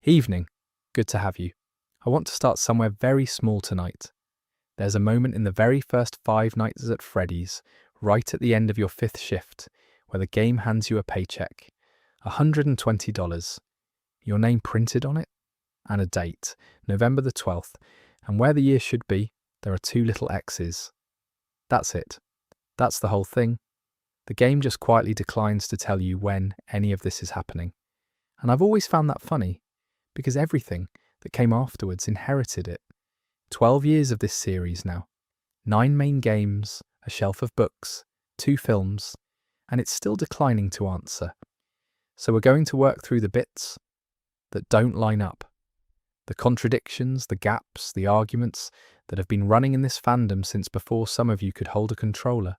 Evening. Good to have you. I want to start somewhere very small tonight. There's a moment in the very first 5 nights at Freddy's, right at the end of your 5th shift, where the game hands you a paycheck. $120. Your name printed on it? And a date, November the 12th, and where the year should be, there are 2 little X's. That's it. That's the whole thing. The game just quietly declines to tell you when any of this is happening. And I've always found that funny, because everything that came afterwards inherited it. 12 years of this series now. 9 main games, a shelf of books, 2 films, and it's still declining to answer. So we're going to work through the bits that don't line up. The contradictions, the gaps, the arguments that have been running in this fandom since before some of you could hold a controller.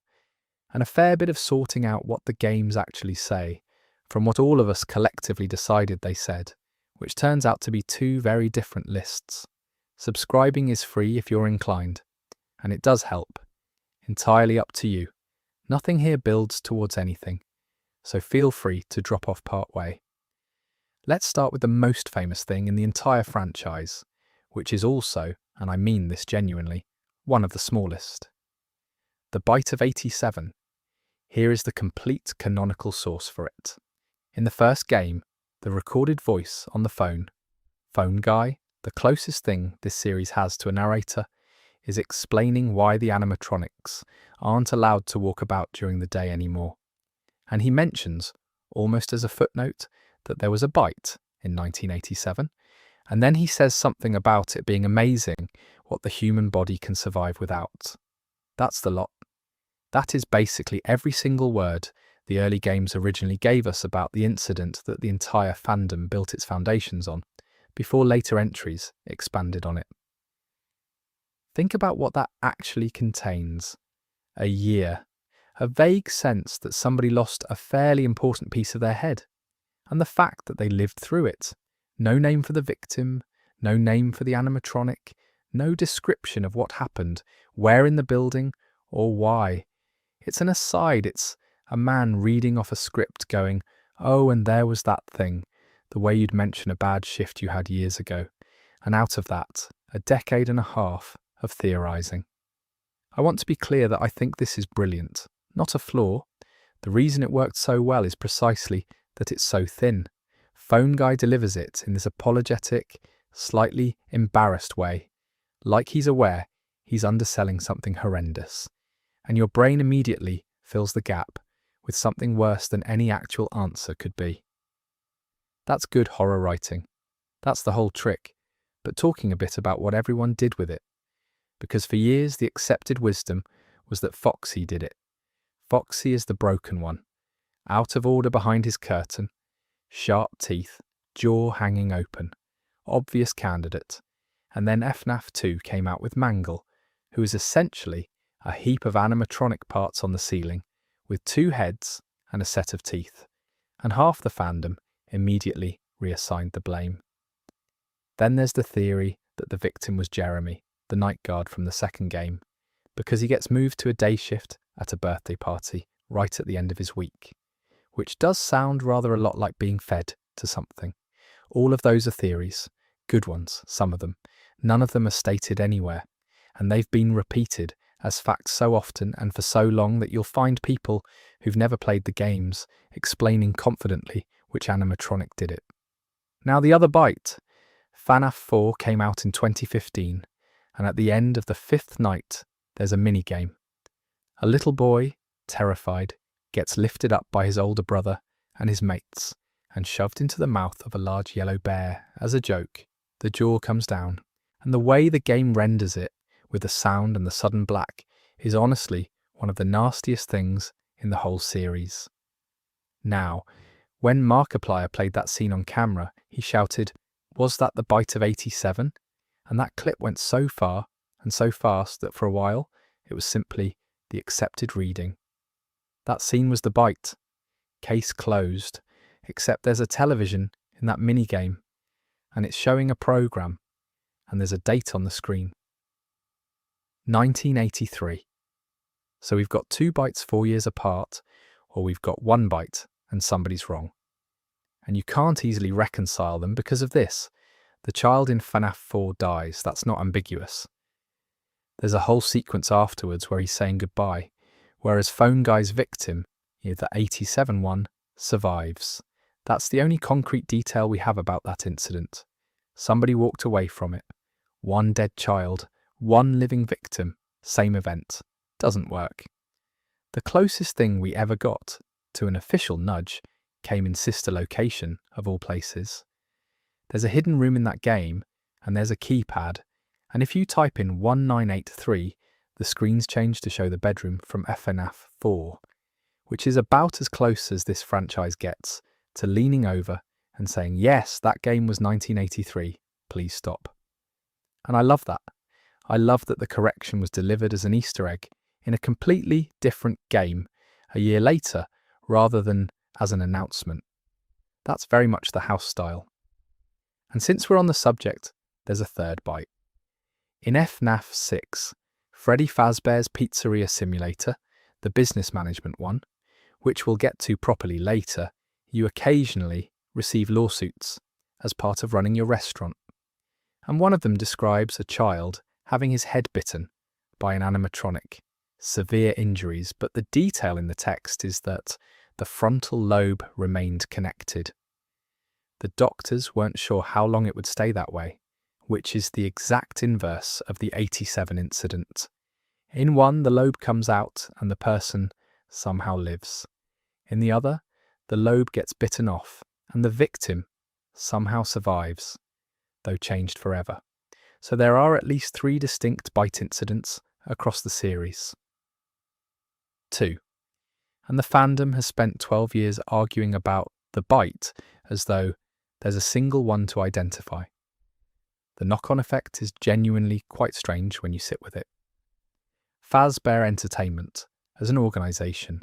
And a fair bit of sorting out what the games actually say, from what all of us collectively decided they said, which turns out to be 2 very different lists. Subscribing is free if you're inclined, and it does help. Entirely up to you. Nothing here builds towards anything, so feel free to drop off part way. Let's start with the most famous thing in the entire franchise, which is also, and I mean this genuinely, one of the smallest. The Bite of 87. Here is the complete canonical source for it. In the first game, the recorded voice on the phone guy, the closest thing this series has to a narrator, is explaining why the animatronics aren't allowed to walk about during the day anymore. And he mentions, almost as a footnote, that there was a bite in 1987, and then he says something about it being amazing what the human body can survive without. That's the lot. That is basically every single word the early games originally gave us about the incident that the entire fandom built its foundations on, before later entries expanded on it. Think about what that actually contains. A year. A vague sense that somebody lost a fairly important piece of their head. And the fact that they lived through it. No name for the victim, no name for the animatronic, no description of what happened, where in the building, or why. It's an aside, it's a man reading off a script going, oh, and there was that thing, the way you'd mention a bad shift you had years ago. And out of that, a decade and a half of theorising. I want to be clear that I think this is brilliant, not a flaw. The reason it worked so well is precisely that it's so thin. Phone Guy delivers it in this apologetic, slightly embarrassed way, like he's aware he's underselling something horrendous. And your brain immediately fills the gap with something worse than any actual answer could be. That's good horror writing. That's the whole trick, but talking a bit about what everyone did with it. Because for years the accepted wisdom was that Foxy did it. Foxy is the broken one, out of order behind his curtain, sharp teeth, jaw hanging open, obvious candidate. And then FNAF 2 came out with Mangle, who is essentially a heap of animatronic parts on the ceiling, with 2 heads and a set of teeth, and half the fandom immediately reassigned the blame. Then there's the theory that the victim was Jeremy, the night guard from the second game, because he gets moved to a day shift at a birthday party right at the end of his week, which does sound rather a lot like being fed to something. All of those are theories, good ones, some of them. None of them are stated anywhere, and they've been repeated as facts so often and for so long that you'll find people who've never played the games explaining confidently which animatronic did it. Now the other bite. FNAF 4 came out in 2015, and at the end of the 5th night, there's a minigame. A little boy, terrified, gets lifted up by his older brother and his mates and shoved into the mouth of a large yellow bear as a joke. The jaw comes down, and the way the game renders it, with the sound and the sudden black, is honestly one of the nastiest things in the whole series. Now, when Markiplier played that scene on camera, he shouted, "Was that the Bite of 87?" And that clip went so far and so fast that for a while it was simply the accepted reading. That scene was the bite. Case closed, except there's a television in that minigame, and it's showing a programme, and there's a date on the screen. 1983. So we've got 2 bites 4 years apart, or we've got 1 bite and somebody's wrong. And you can't easily reconcile them because of this. The child in FNAF 4 dies, that's not ambiguous. There's a whole sequence afterwards where he's saying goodbye, whereas Phone Guy's victim, the 87 one, survives. That's the only concrete detail we have about that incident. Somebody walked away from it. One dead child, one living victim, same event. Doesn't work. The closest thing we ever got to an official nudge came in Sister Location, of all places. There's a hidden room in that game, and there's a keypad, and if you type in 1983, the screens change to show the bedroom from FNAF 4, which is about as close as this franchise gets to leaning over and saying, yes, that game was 1983, please stop. And I love that. I love that the correction was delivered as an Easter egg in a completely different game a year later, rather than as an announcement. That's very much the house style. And since we're on the subject, there's a third bite. In FNAF 6, Freddy Fazbear's Pizzeria Simulator, the business management one, which we'll get to properly later, you occasionally receive lawsuits as part of running your restaurant. And one of them describes a child having his head bitten by an animatronic, severe injuries, but the detail in the text is that the frontal lobe remained connected. The doctors weren't sure how long it would stay that way, which is the exact inverse of the 87 incident. In one, the lobe comes out and the person somehow lives. In the other, the lobe gets bitten off and the victim somehow survives, though changed forever. So there are at least 3 distinct bite incidents across the series. 2. And the fandom has spent 12 years arguing about the bite as though there's a single one to identify. The knock-on effect is genuinely quite strange when you sit with it. Fazbear Entertainment, as an organisation,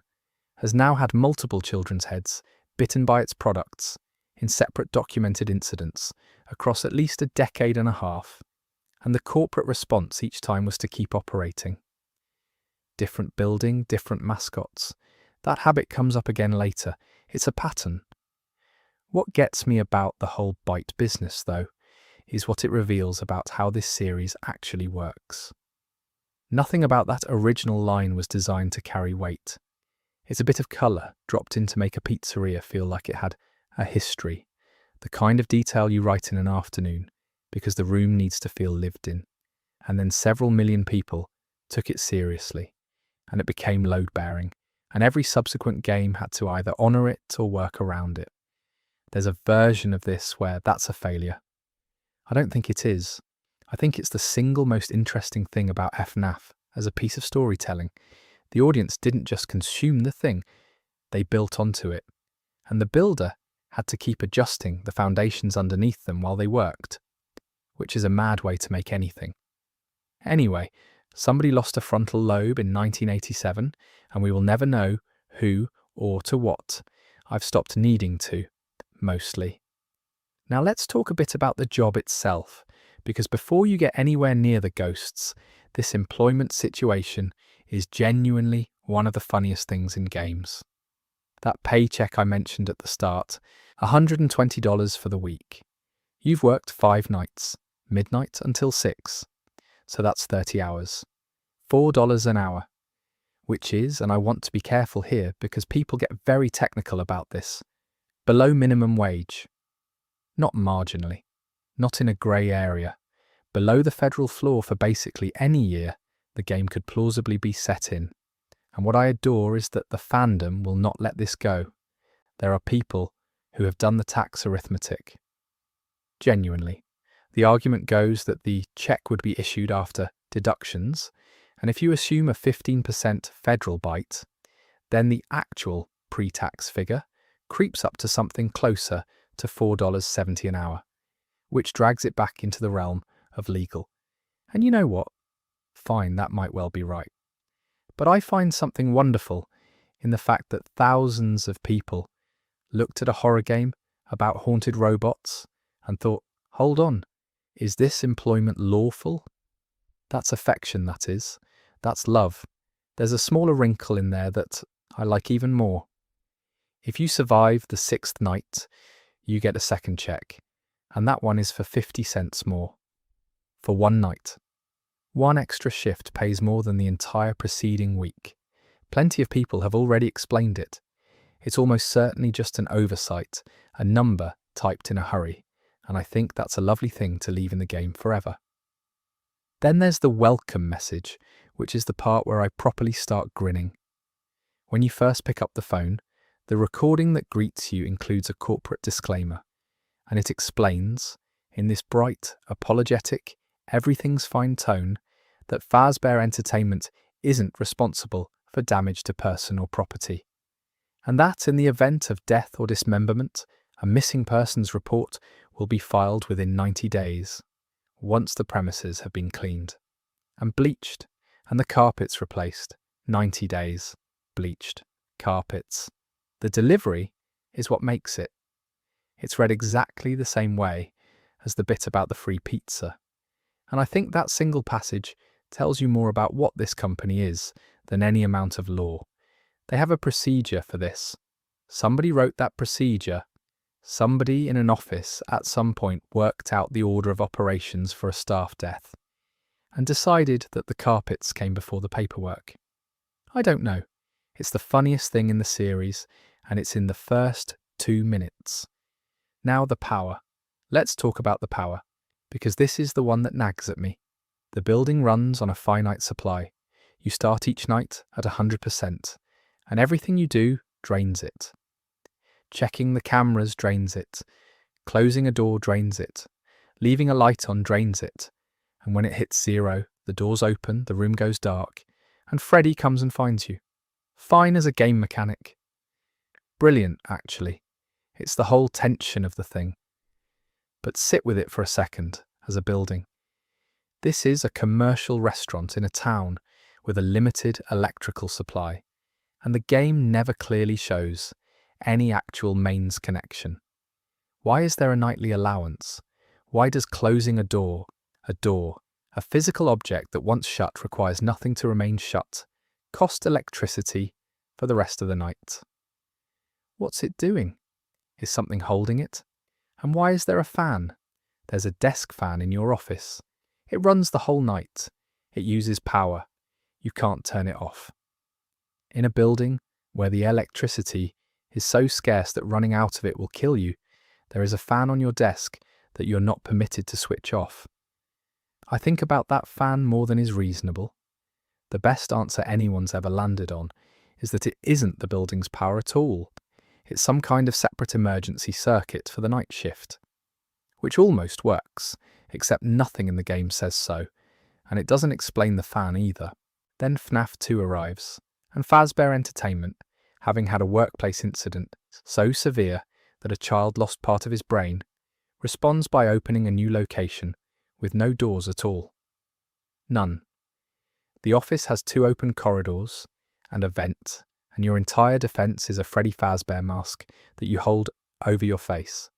has now had multiple children's heads bitten by its products in separate documented incidents across at least a decade and a half, and the corporate response each time was to keep operating. Different building, different mascots. That habit comes up again later. It's a pattern. What gets me about the whole bite business, though, is what it reveals about how this series actually works. Nothing about that original line was designed to carry weight. It's a bit of colour dropped in to make a pizzeria feel like it had a history, the kind of detail you write in an afternoon because the room needs to feel lived in. And then several million people took it seriously, and it became load-bearing, and every subsequent game had to either honour it or work around it. There's a version of this where that's a failure. I don't think it is. I think it's the single most interesting thing about FNAF as a piece of storytelling. The audience didn't just consume the thing, they built onto it. And the builder had to keep adjusting the foundations underneath them while they worked, which is a mad way to make anything. Anyway, somebody lost a frontal lobe in 1987, and we will never know who or to what. I've stopped needing to, mostly. Now let's talk a bit about the job itself, because before you get anywhere near the ghosts, this employment situation is genuinely one of the funniest things in games. That paycheck I mentioned at the start, $120 for the week. You've worked 5 nights, midnight until 6, so that's 30 hours. $4 an hour, which is, and I want to be careful here because people get very technical about this, below minimum wage. Not marginally, not in a grey area, below the federal floor for basically any year the game could plausibly be set in. And what I adore is that the fandom will not let this go. There are people who have done the tax arithmetic. Genuinely. The argument goes that the check would be issued after deductions, and if you assume a 15% federal bite, then the actual pre-tax figure creeps up to something closer to $4.70 an hour, which drags it back into the realm of legal. And you know what? Fine, that might well be right. But I find something wonderful in the fact that thousands of people looked at a horror game about haunted robots and thought, hold on, is this employment lawful? That's affection, that is. That's love. There's a smaller wrinkle in there that I like even more. If you survive the 6th night, you get a second check. and that one is for 50 cents more. For one night. One extra shift pays more than the entire preceding week. Plenty of people have already explained it. It's almost certainly just an oversight, a number typed in a hurry, and I think that's a lovely thing to leave in the game forever. Then there's the welcome message, which is the part where I properly start grinning. When you first pick up the phone, the recording that greets you includes a corporate disclaimer, and it explains, in this bright, apologetic, everything's fine tone, that Fazbear Entertainment isn't responsible for damage to person or property, and that in the event of death or dismemberment, a missing persons report will be filed within 90 days, once the premises have been cleaned and bleached and the carpets replaced. 90 days, bleached, carpets. The delivery is what makes it. It's read exactly the same way as the bit about the free pizza, and I think that single passage tells you more about what this company is than any amount of law. They have a procedure for this. Somebody wrote that procedure. Somebody in an office at some point worked out the order of operations for a staff death and decided that the carpets came before the paperwork. I don't know. It's the funniest thing in the series, and it's in the first 2 minutes. Now the power. Let's talk about the power, because this is the one that nags at me. The building runs on a finite supply. You start each night at 100%, and everything you do drains it. Checking the cameras drains it. Closing a door drains it. Leaving a light on drains it. And when it hits 0, the doors open, the room goes dark, and Freddy comes and finds you. Fine as a game mechanic. Brilliant, actually. It's the whole tension of the thing. But sit with it for a second, as a building. This is a commercial restaurant in a town with a limited electrical supply, and the game never clearly shows any actual mains connection. Why is there a nightly allowance? Why does closing a door, a physical object that once shut requires nothing to remain shut, cost electricity for the rest of the night? What's it doing? Is something holding it? And why is there a fan? There's a desk fan in your office. It runs the whole night. It uses power. You can't turn it off. In a building where the electricity is so scarce that running out of it will kill you, there is a fan on your desk that you're not permitted to switch off. I think about that fan more than is reasonable. The best answer anyone's ever landed on is that it isn't the building's power at all. It's some kind of separate emergency circuit for the night shift, which almost works, except nothing in the game says so, and it doesn't explain the fan either. Then FNAF 2 arrives, and Fazbear Entertainment, having had a workplace incident so severe that a child lost part of his brain, responds by opening a new location with no doors at all. None. The office has 2 open corridors and a vent, and your entire defense is a Freddy Fazbear mask that you hold over your face.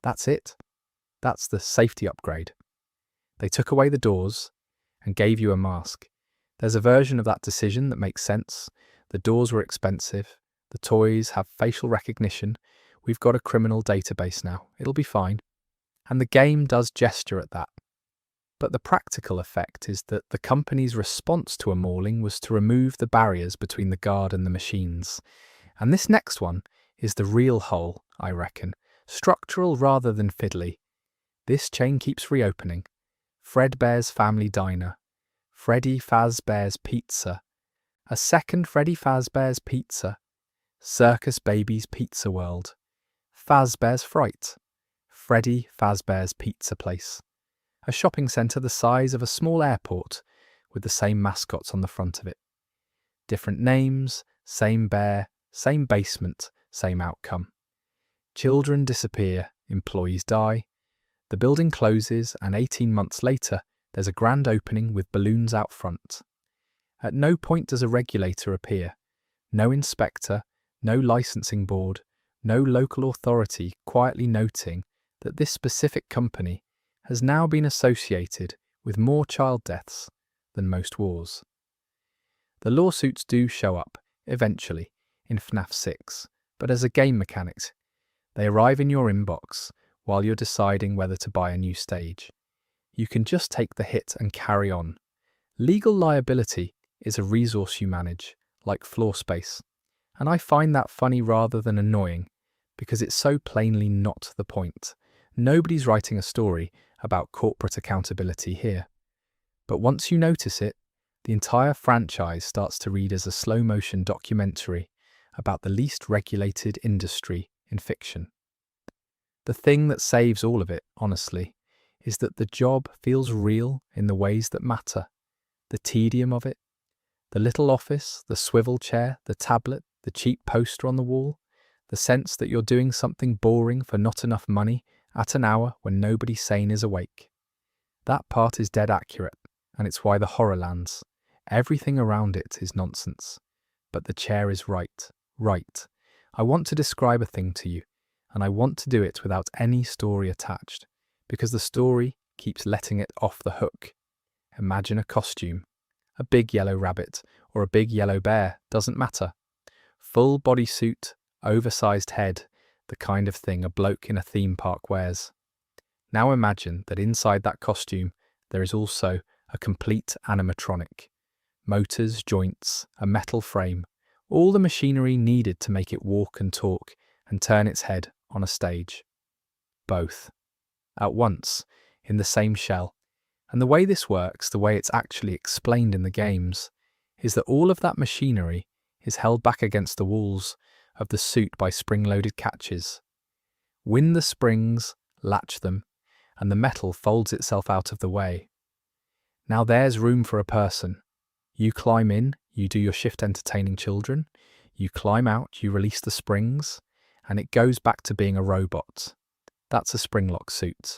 That's it. That's the safety upgrade. They took away the doors and gave you a mask. There's a version of that decision that makes sense. The doors were expensive. The toys have facial recognition. We've got a criminal database now. It'll be fine. And the game does gesture at that. But the practical effect is that the company's response to a mauling was to remove the barriers between the guard and the machines. And this next one is the real hole, I reckon. Structural rather than fiddly. This chain keeps reopening. Fredbear's Family Diner. Freddy Fazbear's Pizza. A second Freddy Fazbear's Pizza. Circus Baby's Pizza World. Fazbear's Fright. Freddy Fazbear's Pizza Place. A shopping centre the size of a small airport with the same mascots on the front of it. Different names, same bear, same basement, same outcome. Children disappear, employees die. The building closes, and 18 months later, there's a grand opening with balloons out front. At no point does a regulator appear. No inspector, no licensing board, no local authority quietly noting that this specific company has now been associated with more child deaths than most wars. The lawsuits do show up, eventually, in FNAF 6, but as a game mechanic, they arrive in your inbox while you're deciding whether to buy a new stage. You can just take the hit and carry on. Legal liability is a resource you manage, like floor space, and I find that funny rather than annoying, because it's so plainly not the point. Nobody's writing a story about corporate accountability here. But once you notice it, the entire franchise starts to read as a slow-motion documentary about the least regulated industry in fiction. The thing that saves all of it, honestly, is that the job feels real in the ways that matter. The tedium of it, the little office, the swivel chair, the tablet, the cheap poster on the wall, the sense that you're doing something boring for not enough money at an hour when nobody sane is awake. That part is dead accurate, and it's why the horror lands. Everything around it is nonsense. But the chair is right. I want to describe a thing to you, and I want to do it without any story attached, because the story keeps letting it off the hook. Imagine a costume. A big yellow rabbit or a big yellow bear, doesn't matter. Full bodysuit, oversized head, the kind of thing a bloke in a theme park wears. Now imagine that inside that costume there is also a complete animatronic. Motors, joints, a metal frame, all the machinery needed to make it walk and talk and turn its head on a stage. Both. At once, in the same shell. And the way this works, the way it's actually explained in the games, is that all of that machinery is held back against the walls of the suit by spring-loaded catches. Win the springs, latch them, and the metal folds itself out of the way. Now there's room for a person. You climb in, you do your shift entertaining children, you climb out, you release the springs, and it goes back to being a robot. That's a spring-lock suit.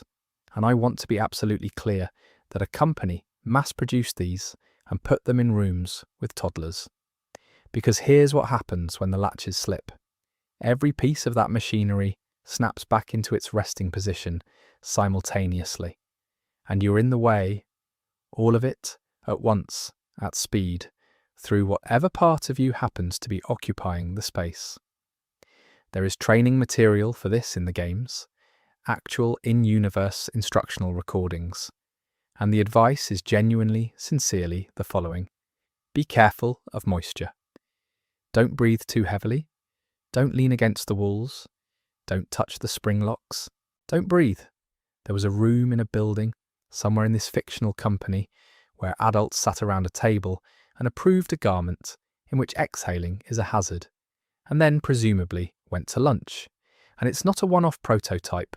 And I want to be absolutely clear that a company mass-produced these and put them in rooms with toddlers. Because here's what happens when the latches slip. Every piece of that machinery snaps back into its resting position simultaneously. And you're in the way, all of it, at once, at speed, through whatever part of you happens to be occupying the space. There is training material for this in the games, actual in-universe instructional recordings, and the advice is genuinely, sincerely the following. Be careful of moisture. Don't breathe too heavily. Don't lean against the walls. Don't touch the spring locks. Don't breathe. There was a room in a building, somewhere in this fictional company, where adults sat around a table and approved a garment in which exhaling is a hazard, and then presumably went to lunch. And it's not a one-off prototype.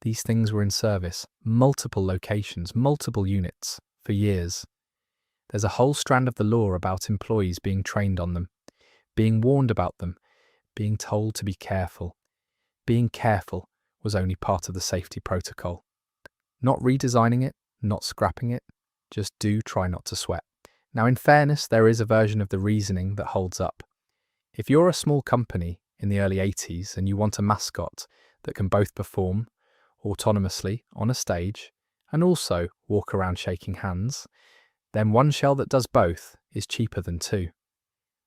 These things were in service, multiple locations, multiple units, for years. There's a whole strand of the law about employees being trained on them, being warned about them, being told to be careful. Being careful was only part of the safety protocol. Not redesigning it, not scrapping it, just do try not to sweat. Now, in fairness, there is a version of the reasoning that holds up. If you're a small company in the early 80s and you want a mascot that can both perform autonomously on a stage and also walk around shaking hands, then one shell that does both is cheaper than two.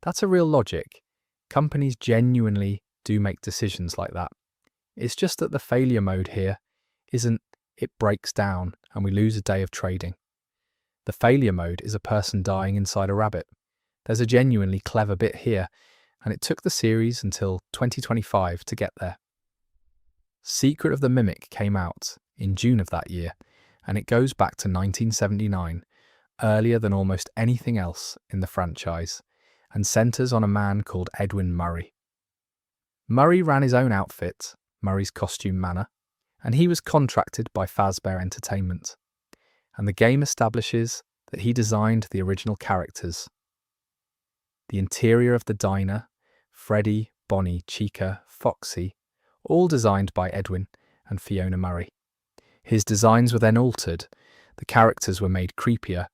That's a real logic. Companies genuinely do make decisions like that. It's just that the failure mode here isn't it breaks down and we lose a day of trading. The failure mode is a person dying inside a rabbit. There's a genuinely clever bit here, and it took the series until 2025 to get there. Secret of the Mimic came out in June of that year, and it goes back to 1979, earlier than almost anything else in the franchise, and centres on a man called Edwin Murray. Murray ran his own outfit, Murray's Costume Manor, and he was contracted by Fazbear Entertainment. And the game establishes that he designed the original characters. The interior of the diner, Freddy, Bonnie, Chica, Foxy, all designed by Edwin and Fiona Murray. His designs were then altered, the characters were made creepier,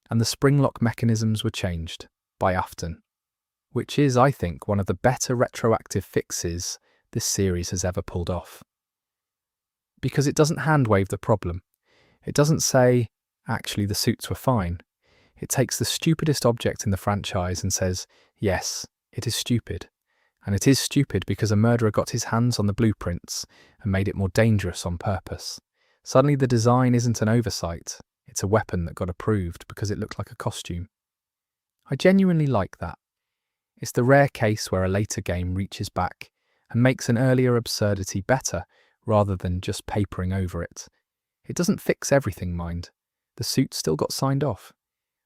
and the spring-lock mechanisms were changed by Afton, which is, I think, one of the better retroactive fixes this series has ever pulled off. Because it doesn't hand-wave the problem. It doesn't say, actually the suits were fine. It takes the stupidest object in the franchise and says, yes, it is stupid, And it is stupid because a murderer got his hands on the blueprints and made it more dangerous on purpose. Suddenly the design isn't an oversight, it's a weapon that got approved because it looked like a costume. I genuinely like that. It's the rare case where a later game reaches back and makes an earlier absurdity better rather than just papering over it. It doesn't fix everything, mind. The suits still got signed off.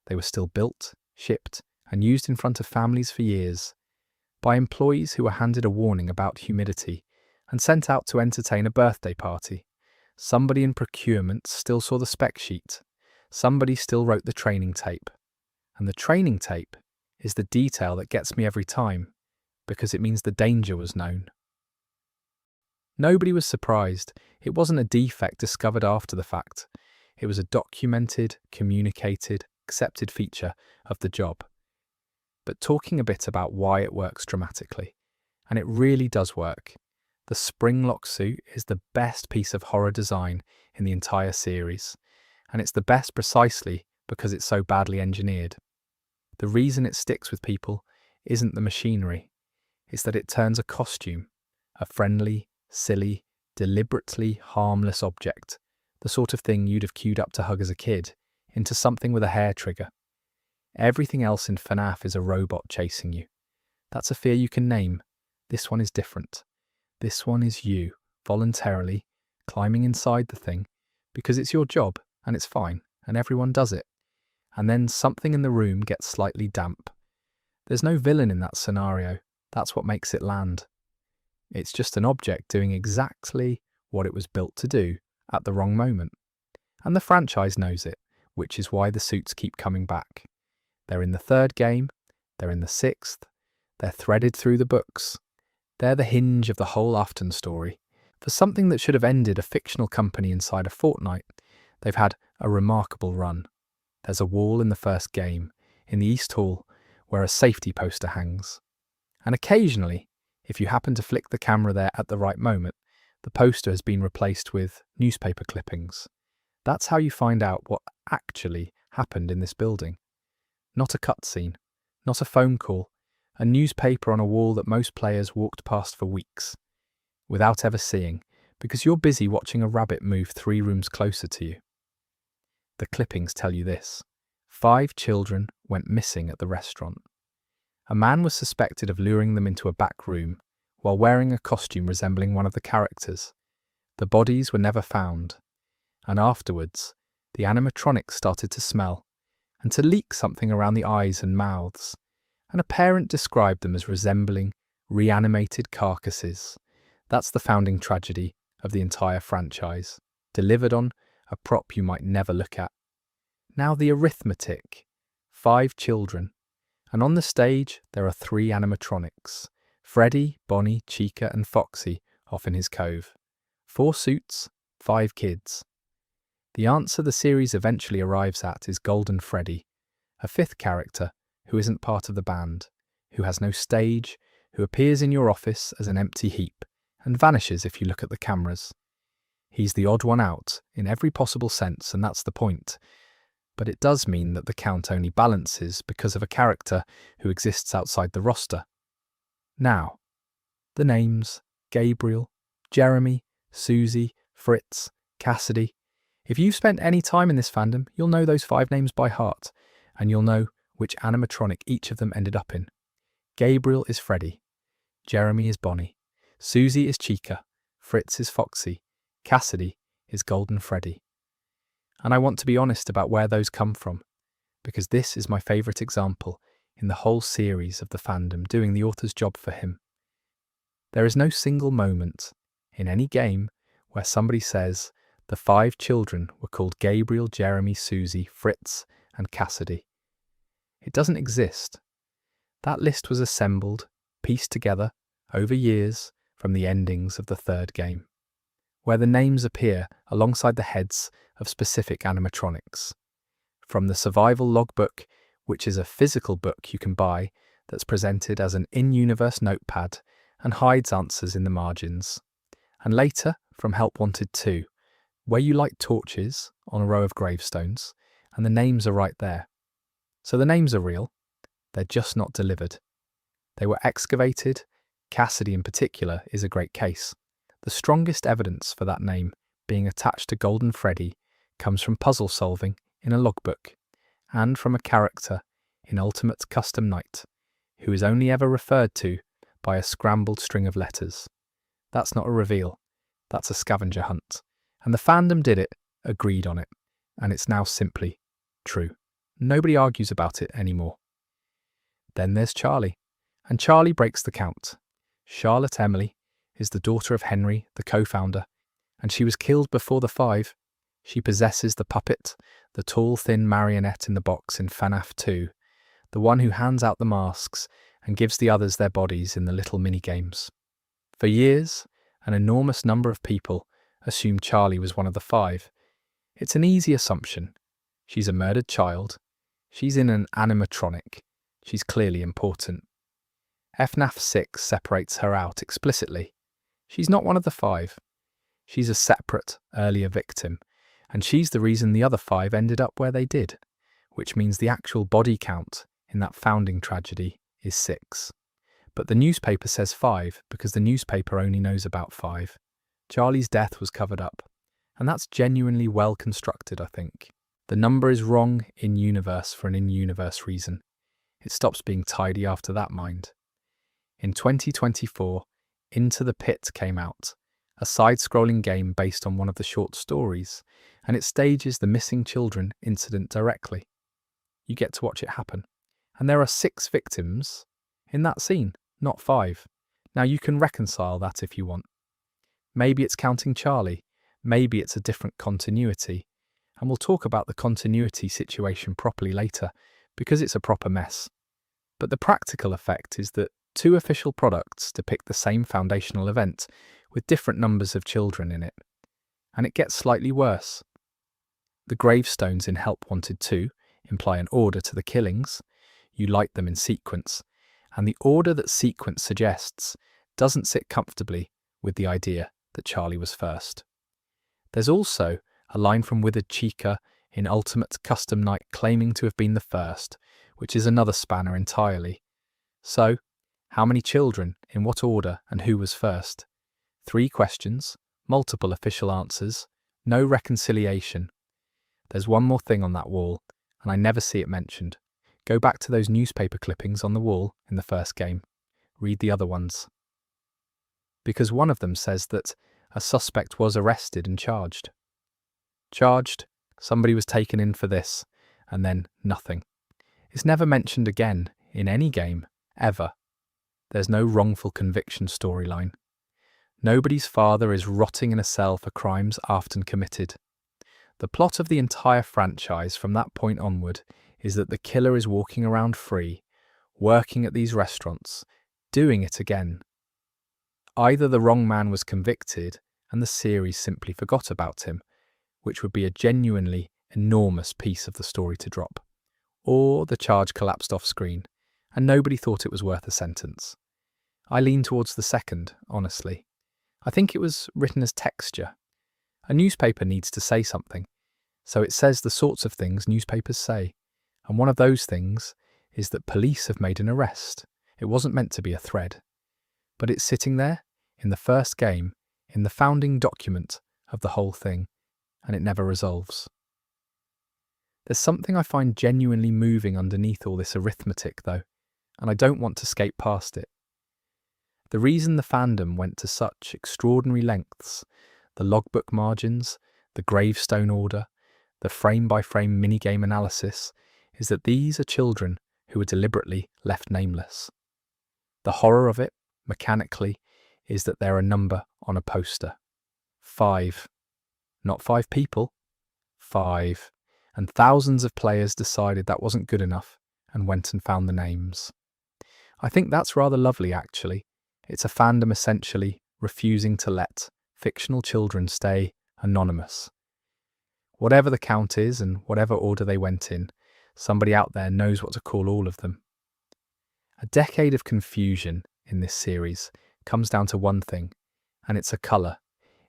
They were still built, shipped, and used in front of families for years, by employees who were handed a warning about humidity and sent out to entertain a birthday party. Somebody in procurement still saw the spec sheet. Somebody still wrote the training tape. And the training tape is the detail that gets me every time, because it means the danger was known. Nobody was surprised. It wasn't a defect discovered after the fact. It was a documented, communicated, accepted feature of the job. But talking a bit about why it works dramatically, and it really does work. The spring-lock suit is the best piece of horror design in the entire series, and it's the best precisely because it's so badly engineered. The reason it sticks with people isn't the machinery, it's that it turns a costume, a friendly, silly, deliberately harmless object, the sort of thing you'd have queued up to hug as a kid, into something with a hair trigger. Everything else in FNAF is a robot chasing you. That's a fear you can name. This one is different. This one is you, voluntarily, climbing inside the thing, because it's your job, and it's fine, and everyone does it. And then something in the room gets slightly damp. There's no villain in that scenario. That's what makes it land. It's just an object doing exactly what it was built to do at the wrong moment. And the franchise knows it, which is why the suits keep coming back. They're in the 3rd game, they're in the 6th, they're threaded through the books. They're the hinge of the whole Afton story. For something that should have ended a fictional company inside a fortnight, they've had a remarkable run. There's a wall in the 1st game, in the East Hall, where a safety poster hangs. And occasionally, if you happen to flick the camera there at the right moment, the poster has been replaced with newspaper clippings. That's how you find out what actually happened in this building. Not a cutscene, not a phone call, a newspaper on a wall that most players walked past for weeks, without ever seeing, because you're busy watching a rabbit move 3 rooms closer to you. The clippings tell you this. 5 children went missing at the restaurant. A man was suspected of luring them into a back room while wearing a costume resembling one of the characters. The bodies were never found, and afterwards, the animatronics started to smell and to leak something around the eyes and mouths, and a parent described them as resembling reanimated carcasses. That's the founding tragedy of the entire franchise, delivered on a prop you might never look at. Now the arithmetic. 5 children, and on the stage there are 3 animatronics, Freddy, Bonnie, Chica and Foxy off in his cove. 4 suits, 5 kids. The answer the series eventually arrives at is Golden Freddy, a 5th character who isn't part of the band, who has no stage, who appears in your office as an empty heap and vanishes if you look at the cameras. He's the odd one out in every possible sense, and that's the point. But it does mean that the count only balances because of a character who exists outside the roster. Now, the names Gabriel, Jeremy, Susie, Fritz, Cassidy. If you've spent any time in this fandom, you'll know those 5 names by heart, and you'll know which animatronic each of them ended up in. Gabriel is Freddy, Jeremy is Bonnie, Susie is Chica, Fritz is Foxy, Cassidy is Golden Freddy. And I want to be honest about where those come from, because this is my favourite example in the whole series of the fandom doing the author's job for him. There is no single moment in any game where somebody says the 5 children were called Gabriel, Jeremy, Susie, Fritz, and Cassidy. It doesn't exist. That list was assembled, pieced together, over years from the endings of the 3rd game, where the names appear alongside the heads of specific animatronics. From the survival logbook, which is a physical book you can buy that's presented as an in-universe notepad and hides answers in the margins. And later, from Help Wanted 2, where you light torches on a row of gravestones, and the names are right there. So the names are real, they're just not delivered. They were excavated, Cassidy in particular is a great case. The strongest evidence for that name being attached to Golden Freddy comes from puzzle solving in a logbook, and from a character in Ultimate Custom Night, who is only ever referred to by a scrambled string of letters. That's not a reveal, that's a scavenger hunt. And the fandom did it, agreed on it, and it's now simply true. Nobody argues about it anymore. Then there's Charlie, and Charlie breaks the count. Charlotte Emily is the daughter of Henry, the co-founder, and she was killed before the 5. She possesses the puppet, the tall, thin marionette in the box in FNAF 2, the one who hands out the masks and gives the others their bodies in the little mini-games. For years, an enormous number of people assumed Charlie was one of the 5. It's an easy assumption. She's a murdered child. She's in an animatronic. She's clearly important. FNAF 6 separates her out explicitly. She's not one of the 5. She's a separate, earlier victim, and she's the reason the other 5 ended up where they did, which means the actual body count in that founding tragedy is 6. But the newspaper says 5 because the newspaper only knows about 5. Charlie's death was covered up, and that's genuinely well constructed, I think. The number is wrong in-universe for an in-universe reason. It stops being tidy after that, mind. In 2024, Into the Pit came out, a side-scrolling game based on one of the short stories, and it stages the missing children incident directly. You get to watch it happen. And there are 6 victims in that scene, not 5. Now you can reconcile that if you want. Maybe it's counting Charlie, maybe it's a different continuity, and we'll talk about the continuity situation properly later, because it's a proper mess. But the practical effect is that 2 official products depict the same foundational event, with different numbers of children in it. And it gets slightly worse. The gravestones in Help Wanted 2 imply an order to the killings. You light them in sequence, and the order that sequence suggests doesn't sit comfortably with the idea that Charlie was first. There's also a line from Withered Chica in Ultimate Custom Night claiming to have been the first, which is another spanner entirely. So, how many children, in what order, and who was first? 3 questions, multiple official answers, no reconciliation. There's one more thing on that wall, and I never see it mentioned. Go back to those newspaper clippings on the wall in the first game. Read the other ones. Because one of them says that a suspect was arrested and charged. Charged, somebody was taken in for this, and then nothing. It's never mentioned again in any game, ever. There's no wrongful conviction storyline. Nobody's father is rotting in a cell for crimes Afton committed. The plot of the entire franchise from that point onward is that the killer is walking around free, working at these restaurants, doing it again. Either the wrong man was convicted and the series simply forgot about him, which would be a genuinely enormous piece of the story to drop, or the charge collapsed off screen and nobody thought it was worth a sentence. I lean towards the second, honestly. I think it was written as texture. A newspaper needs to say something, so it says the sorts of things newspapers say, and one of those things is that police have made an arrest. It wasn't meant to be a thread, but it's sitting there, in the first game, in the founding document of the whole thing, and it never resolves. There's something I find genuinely moving underneath all this arithmetic, though, and I don't want to skate past it. The reason the fandom went to such extraordinary lengths, the logbook margins, the gravestone order, the frame-by-frame minigame analysis, is that these are children who were deliberately left nameless. The horror of it, mechanically, is that they're a number on a poster. 5. Not 5 people. 5. And thousands of players decided that wasn't good enough and went and found the names. I think that's rather lovely, actually. It's a fandom essentially refusing to let fictional children stay anonymous. Whatever the count is and whatever order they went in, somebody out there knows what to call all of them. A decade of confusion in this series comes down to one thing, and it's a colour.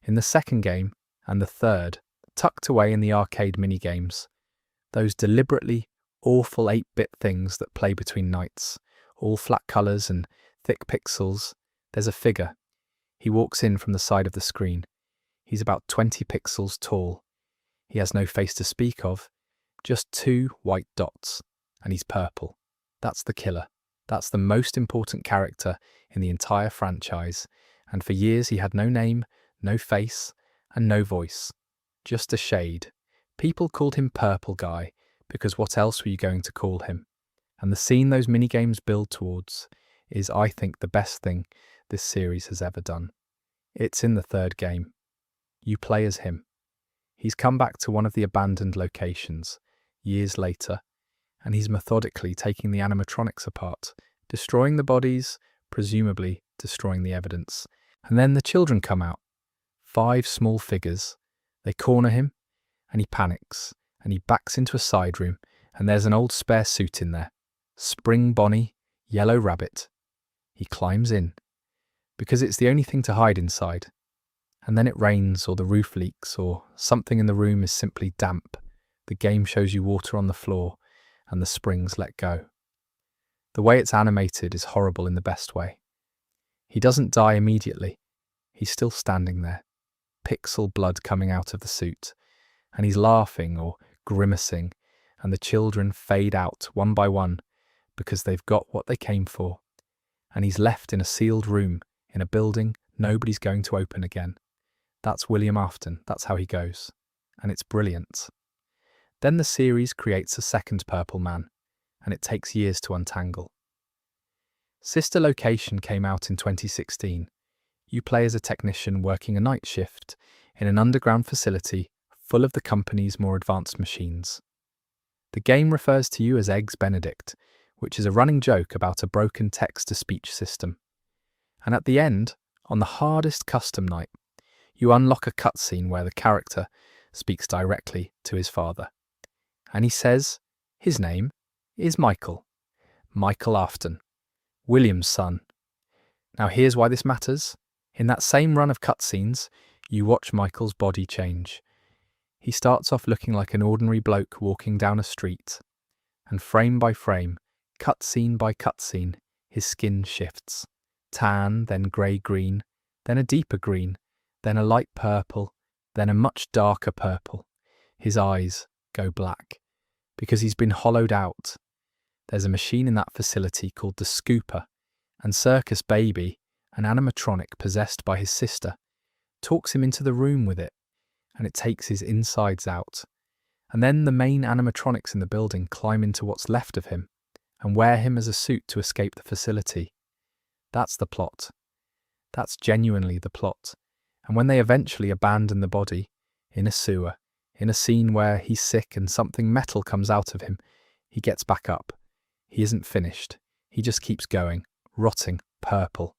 In the second game and the third, tucked away in the arcade minigames, those deliberately awful 8-bit things that play between nights, all flat colours and thick pixels, There's a figure. He walks in from the side of the screen. He's about 20 pixels tall. He has no face to speak of, just 2 white dots, and he's purple. That's the killer. That's the most important character in the entire franchise, and for years he had no name, no face, and no voice. Just a shade. People called him Purple Guy, because what else were you going to call him? And the scene those minigames build towards is, I think, the best thing this series has ever done. It's in the third game. You play as him. He's come back to one of the abandoned locations, years later, and he's methodically taking the animatronics apart, destroying the bodies, presumably destroying the evidence. And then the children come out. 5 small figures. They corner him, and he panics, and he backs into a side room, and there's an old spare suit in there. Spring Bonnie, Yellow Rabbit. He climbs in, because it's the only thing to hide inside. And then it rains, or the roof leaks, or something in the room is simply damp. The game shows you water on the floor, and the springs let go. The way it's animated is horrible in the best way. He doesn't die immediately. He's still standing there, pixel blood coming out of the suit, and he's laughing or grimacing, and the children fade out one by one because they've got what they came for. And he's left in a sealed room in a building nobody's going to open again. That's William Afton, that's how he goes. And it's brilliant. Then the series creates a second Purple Man, and it takes years to untangle. Sister Location came out in 2016. You play as a technician working a night shift in an underground facility full of the company's more advanced machines. The game refers to you as Eggs Benedict, which is a running joke about a broken text-to-speech system. And at the end, on the hardest custom night, you unlock a cutscene where the character speaks directly to his father. And he says his name is Michael Afton, William's son. Now here's why this matters. In that same run of cutscenes, you watch Michael's body change. He starts off looking like an ordinary bloke walking down a street, and frame by frame, cutscene by cutscene, his skin shifts. Tan, then grey-green, then a deeper green, then a light purple, then a much darker purple. His eyes go black, because he's been hollowed out. There's a machine in that facility called the Scooper, and Circus Baby, an animatronic possessed by his sister, talks him into the room with it, and it takes his insides out. And then the main animatronics in the building climb into what's left of him, and wear him as a suit to escape the facility. That's the plot. That's genuinely the plot. And when they eventually abandon the body, in a sewer, in a scene where he's sick and something metal comes out of him, he gets back up. He isn't finished. He just keeps going, rotting, purple.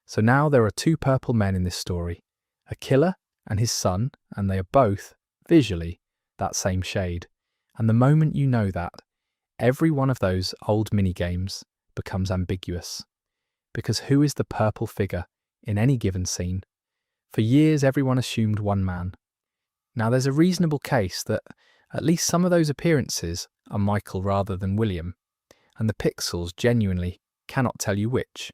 So now there are 2 purple men in this story, a killer and his son, and they are both, visually, that same shade. And the moment you know that, every one of those old minigames becomes ambiguous. Because who is the purple figure in any given scene? For years, everyone assumed one man. Now, there's a reasonable case that at least some of those appearances are Michael rather than William, and the pixels genuinely cannot tell you which.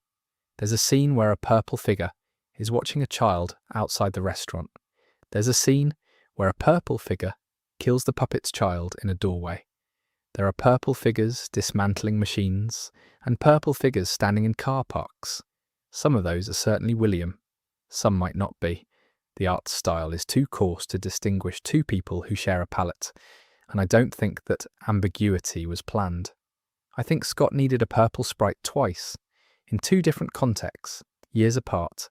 There's a scene where a purple figure is watching a child outside the restaurant. There's a scene where a purple figure kills the puppet's child in a doorway. There are purple figures dismantling machines, and purple figures standing in car parks. Some of those are certainly William. Some might not be. The art style is too coarse to distinguish 2 people who share a palette, and I don't think that ambiguity was planned. I think Scott needed a purple sprite twice, in 2 different contexts, years apart,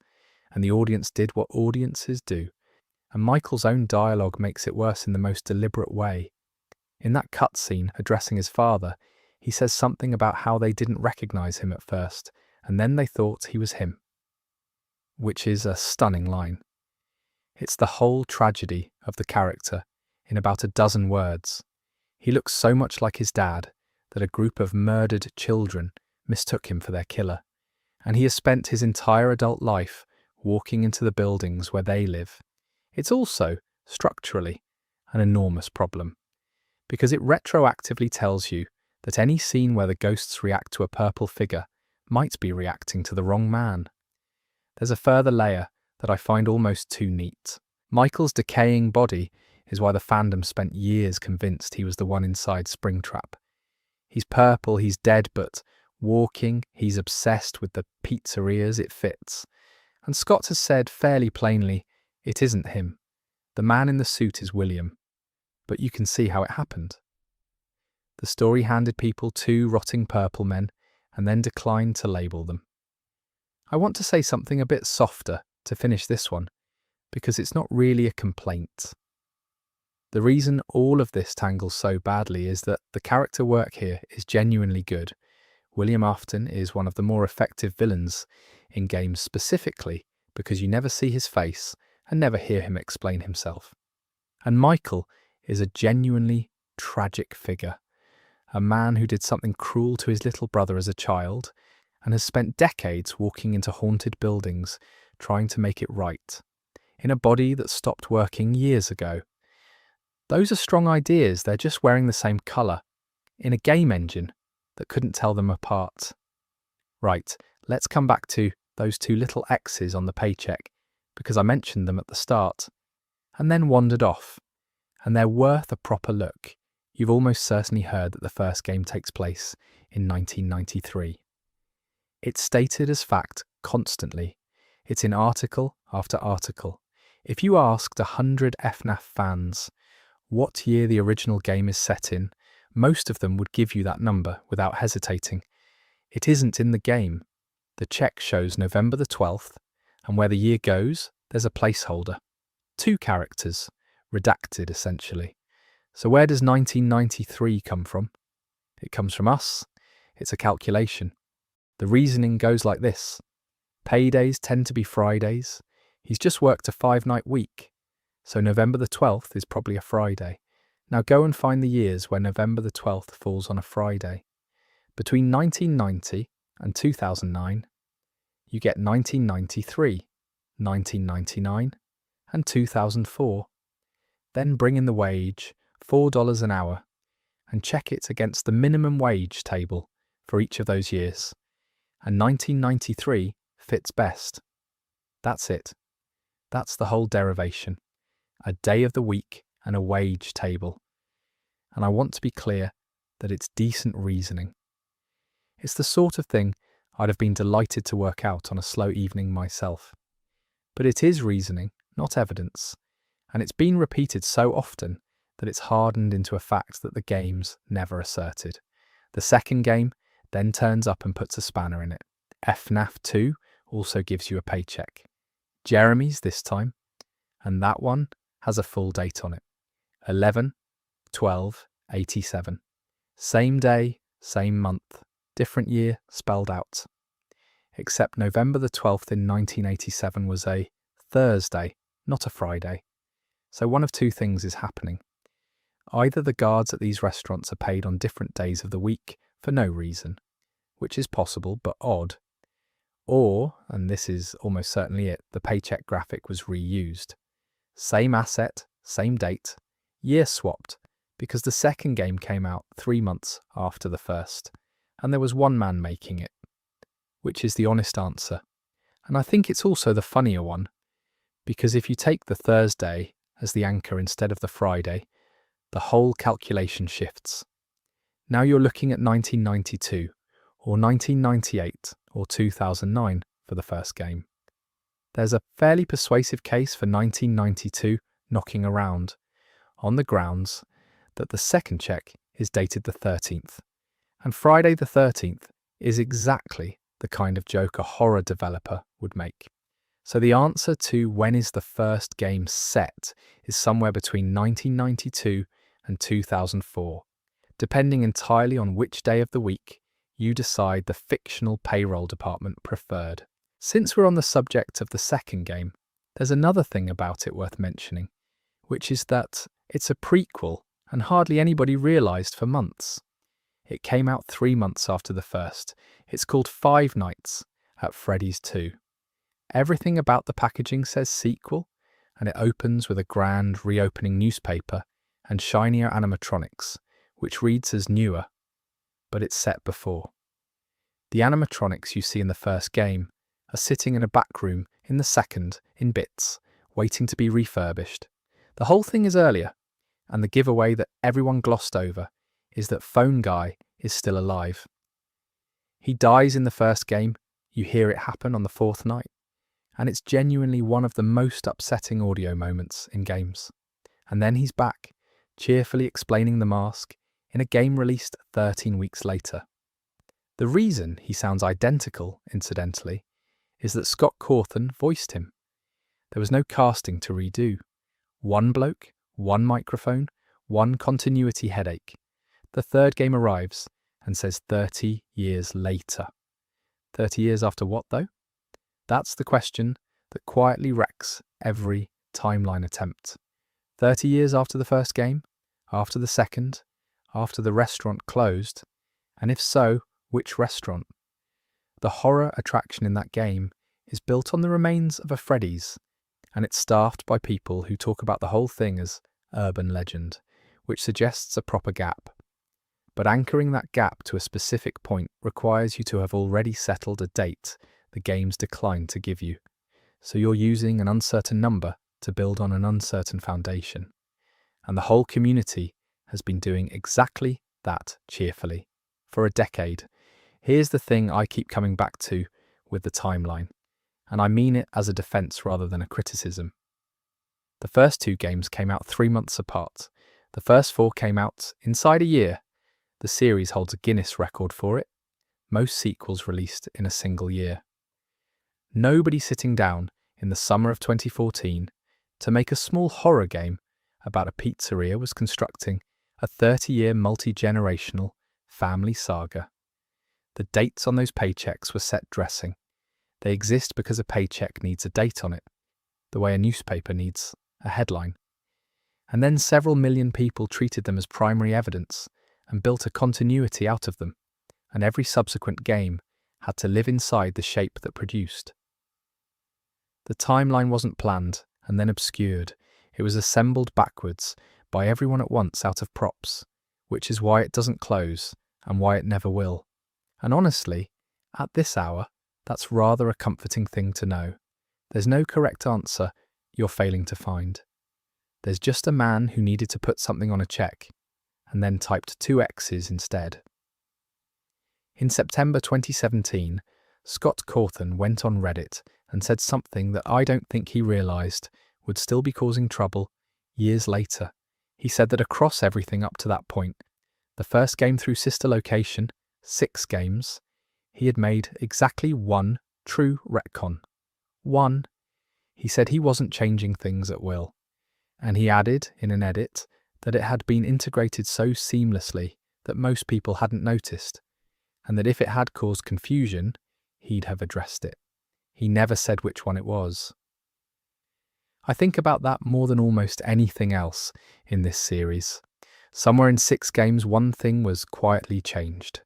and the audience did what audiences do. And Michael's own dialogue makes it worse in the most deliberate way. In that cutscene addressing his father, he says something about how they didn't recognise him at first, and then they thought he was him. Which is a stunning line. It's the whole tragedy of the character in about a dozen words. He looks so much like his dad that a group of murdered children mistook him for their killer, and he has spent his entire adult life walking into the buildings where they live. It's also, structurally, an enormous problem, because it retroactively tells you that any scene where the ghosts react to a purple figure might be reacting to the wrong man. there's a further layer that I find almost too neat. Michael's decaying body is why the fandom spent years convinced he was the one inside Springtrap. He's purple, he's dead, but walking, he's obsessed with the pizzerias it fits. And Scott has said fairly plainly, it isn't him. The man in the suit is William. But you can see how it happened. The story handed people two rotting purple men and then declined to label them. I want to say something a bit softer to finish this one, because it's not really a complaint. The reason all of this tangles so badly is that the character work here is genuinely good. William Afton is one of the more effective villains in games, specifically because you never see his face and never hear him explain himself. And Michael is a genuinely tragic figure, a man who did something cruel to his little brother as a child and has spent decades walking into haunted buildings trying to make it right, in a body that stopped working years ago. Those are strong ideas, they're just wearing the same colour, in a game engine that couldn't tell them apart. Right, let's come back to those two little X's on the paycheck, because I mentioned them at the start, and then wandered off, and they're worth a proper look. You've almost certainly heard that the first game takes place in 1993. It's stated as fact constantly. It's in article after article. If you asked 100 FNAF fans what year the original game is set in, most of them would give you that number without hesitating. It isn't in the game. The check shows November the 12th, and where the year goes, there's a placeholder. 2 characters, redacted essentially. So where does 1993 come from? It comes from us. It's a calculation. The reasoning goes like this. Paydays tend to be Fridays. He's just worked a 5-night week. So November the 12th is probably a Friday. Now go and find the years where November the 12th falls on a Friday. Between 1990 and 2009, you get 1993, 1999, and 2004. Then bring in the wage, $4 an hour, and check it against the minimum wage table for each of those years. And 1993 fits best. That's it. That's the whole derivation. A day of the week and a wage table. And I want to be clear that it's decent reasoning. It's the sort of thing I'd have been delighted to work out on a slow evening myself. But it is reasoning, not evidence, and it's been repeated so often that it's hardened into a fact that the game's never asserted. The second game then turns up and puts a spanner in it. FNAF 2 also gives you a paycheck. Jeremy's this time, and that one has a full date on it. 11/12/87. Same day, same month, different year spelled out. Except November the 12th in 1987 was a Thursday, not a Friday. So one of two things is happening. Either the guards at these restaurants are paid on different days of the week for no reason, which is possible but odd, or, and this is almost certainly it, the paycheck graphic was reused. Same asset, same date, year swapped, because the second game came out 3 months after the first, and there was one man making it, which is the honest answer. And I think it's also the funnier one, because if you take the Thursday as the anchor instead of the Friday, the whole calculation shifts. Now you're looking at 1992, or 1998, or 2009 for the first game. There's a fairly persuasive case for 1992 knocking around, on the grounds that the second check is dated the 13th, and Friday the 13th is exactly the kind of joke a horror developer would make. So the answer to when is the first game set is somewhere between 1992 and 2004, depending entirely on which day of the week you decide the fictional payroll department preferred. Since we're on the subject of the second game, there's another thing about it worth mentioning, which is that it's a prequel and hardly anybody realised for months. It came out 3 months after the first. It's called 5 Nights at Freddy's 2. Everything about the packaging says sequel, and it opens with a grand reopening newspaper and shinier animatronics, which reads as newer, but it's set before. The animatronics you see in the first game are sitting in a back room in the second, in bits, waiting to be refurbished. The whole thing is earlier, and the giveaway that everyone glossed over is that Phone Guy is still alive. He dies in the first game, you hear it happen on the fourth night, and it's genuinely one of the most upsetting audio moments in games. And then he's back, cheerfully explaining the mask in a game released 13 weeks later. The reason he sounds identical, incidentally, is that Scott Cawthon voiced him. There was no casting to redo. One bloke, one microphone, one continuity headache. The third game arrives and says 30 years later. 30 years after what, though? That's the question that quietly wrecks every timeline attempt. 30 years after the first game? After the second? After the restaurant closed? And if so, which restaurant? The horror attraction in that game is built on the remains of a Freddy's, and it's staffed by people who talk about the whole thing as urban legend, which suggests a proper gap. But anchoring that gap to a specific point requires you to have already settled a date the game's declined to give you. So you're using an uncertain number to build on an uncertain foundation. And the whole community has been doing exactly that cheerfully for a decade. Here's the thing I keep coming back to with the timeline, and I mean it as a defense rather than a criticism. The first two games came out 3 months apart. The first 4 came out inside a year. The series holds a Guinness record for it. Most sequels released in a single year. Nobody sitting down in the summer of 2014 to make a small horror game about a pizzeria was constructing a 30-year multi-generational family saga. The dates on those paychecks were set dressing. They exist because a paycheck needs a date on it, the way a newspaper needs a headline. And then several million people treated them as primary evidence and built a continuity out of them, and every subsequent game had to live inside the shape that produced. The timeline wasn't planned and then obscured. It was assembled backwards by everyone at once out of props, which is why it doesn't close and why it never will. And honestly, at this hour, that's rather a comforting thing to know. There's no correct answer you're failing to find. There's just a man who needed to put something on a check and then typed 2 X's instead. In September 2017, Scott Cawthon went on Reddit and said something that I don't think he realised would still be causing trouble years later. He said that across everything up to that point, the first game through Sister Location, 6 games, he had made exactly one true retcon. One. He said he wasn't changing things at will. And he added, in an edit, that it had been integrated so seamlessly that most people hadn't noticed, and that if it had caused confusion, he'd have addressed it. He never said which one it was. I think about that more than almost anything else in this series. Somewhere in 6 games, one thing was quietly changed.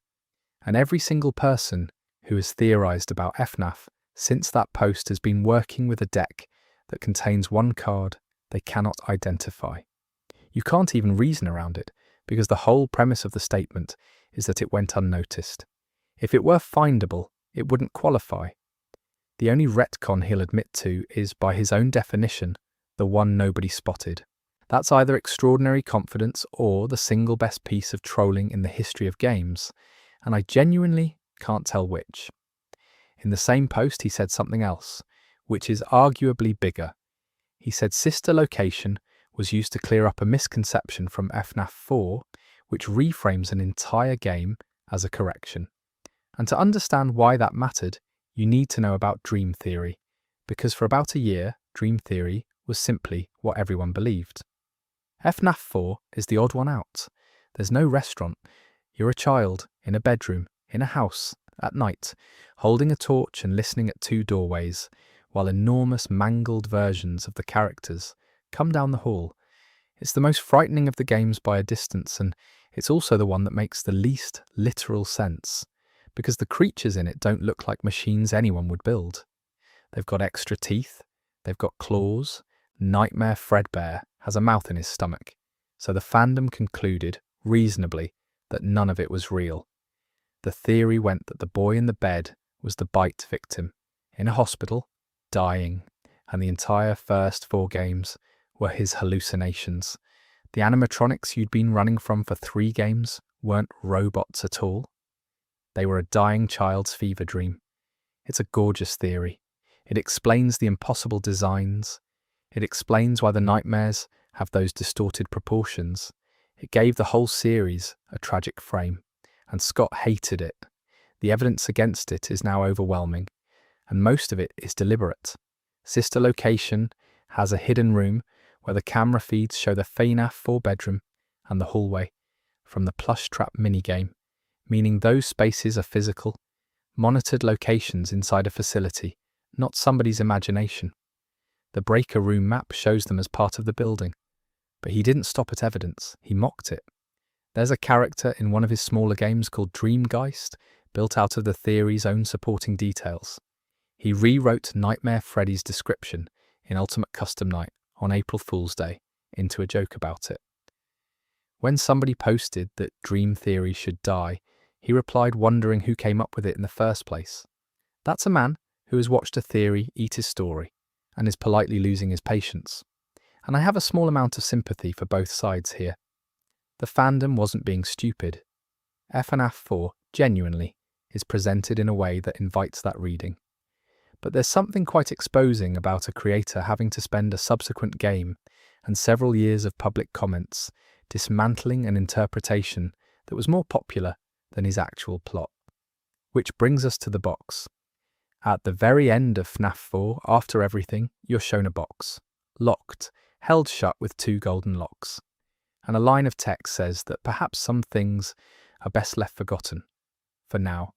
And every single person who has theorised about FNAF since that post has been working with a deck that contains one card they cannot identify. You can't even reason around it, because the whole premise of the statement is that it went unnoticed. If it were findable, it wouldn't qualify. The only retcon he'll admit to is, by his own definition, the one nobody spotted. That's either extraordinary confidence or the single best piece of trolling in the history of games, and I genuinely can't tell which. In the same post he said something else, which is arguably bigger. He said Sister Location was used to clear up a misconception from FNAF 4, which reframes an entire game as a correction. And to understand why that mattered, you need to know about dream theory, because for about a year, dream theory was simply what everyone believed. FNAF 4 is the odd one out. There's no restaurant. You're a child, in a bedroom, in a house, at night, holding a torch and listening at 2 doorways, while enormous mangled versions of the characters come down the hall. It's the most frightening of the games by a distance, and it's also the one that makes the least literal sense, because the creatures in it don't look like machines anyone would build. They've got extra teeth, they've got claws, Nightmare Fredbear has a mouth in his stomach, so the fandom concluded, reasonably, that none of it was real. The theory went that the boy in the bed was the bite victim, in a hospital, dying, and the entire first 4 games were his hallucinations. The animatronics you'd been running from for 3 games weren't robots at all. They were a dying child's fever dream. It's a gorgeous theory. It explains the impossible designs. It explains why the nightmares have those distorted proportions. It gave the whole series a tragic frame, and Scott hated it. The evidence against it is now overwhelming, and most of it is deliberate. Sister Location has a hidden room where the camera feeds show the FNAF 4-bedroom and the hallway from the plush trap minigame, meaning those spaces are physical, monitored locations inside a facility, not somebody's imagination. The breaker room map shows them as part of the building, but he didn't stop at evidence, he mocked it. There's a character in one of his smaller games called Dreamgeist, built out of the theory's own supporting details. He rewrote Nightmare Freddy's description in Ultimate Custom Night on April Fool's Day into a joke about it. When somebody posted that Dream Theory should die, he replied wondering who came up with it in the first place. That's a man who has watched a theory eat his story and is politely losing his patience. And I have a small amount of sympathy for both sides here. The fandom wasn't being stupid. FNAF 4, genuinely, is presented in a way that invites that reading. But there's something quite exposing about a creator having to spend a subsequent game and several years of public comments dismantling an interpretation that was more popular than his actual plot. Which brings us to the box. At the very end of FNAF 4, after everything, you're shown a box. Locked, held shut with 2 golden locks. And a line of text says that perhaps some things are best left forgotten, for now,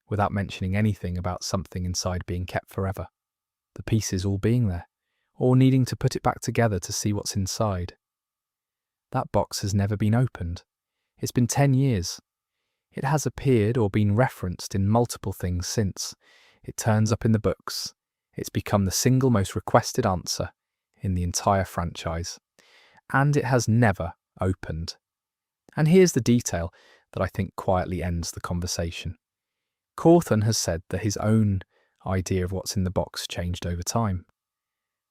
without mentioning anything about something inside being kept forever. The pieces all being there, or needing to put it back together to see what's inside. That box has never been opened. It's been 10 years. It has appeared or been referenced in multiple things since. It turns up in the books. It's become the single most requested answer in the entire franchise. And it has never opened. And here's the detail that I think quietly ends the conversation. Cawthon has said that his own idea of what's in the box changed over time.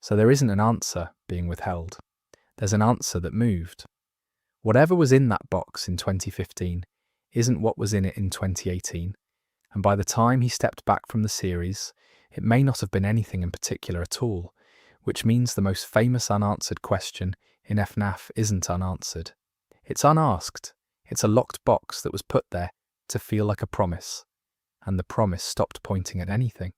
So there isn't an answer being withheld. There's an answer that moved. Whatever was in that box in 2015 isn't what was in it in 2018. And by the time he stepped back from the series, it may not have been anything in particular at all, which means the most famous unanswered question in FNAF isn't unanswered. It's unasked. It's a locked box that was put there to feel like a promise, and the promise stopped pointing at anything.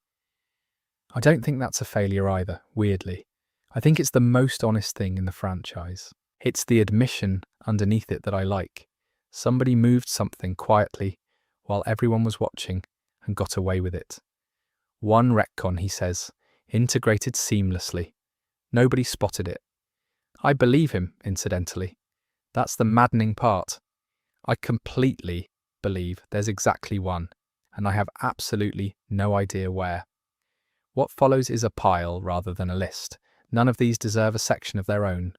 I don't think that's a failure either, weirdly. I think it's the most honest thing in the franchise. It's the admission underneath it that I like. Somebody moved something quietly while everyone was watching and got away with it. One retcon, he says, integrated seamlessly. Nobody spotted it. I believe him, incidentally. That's the maddening part. I completely believe there's exactly one, and I have absolutely no idea where. What follows is a pile rather than a list. None of these deserve a section of their own.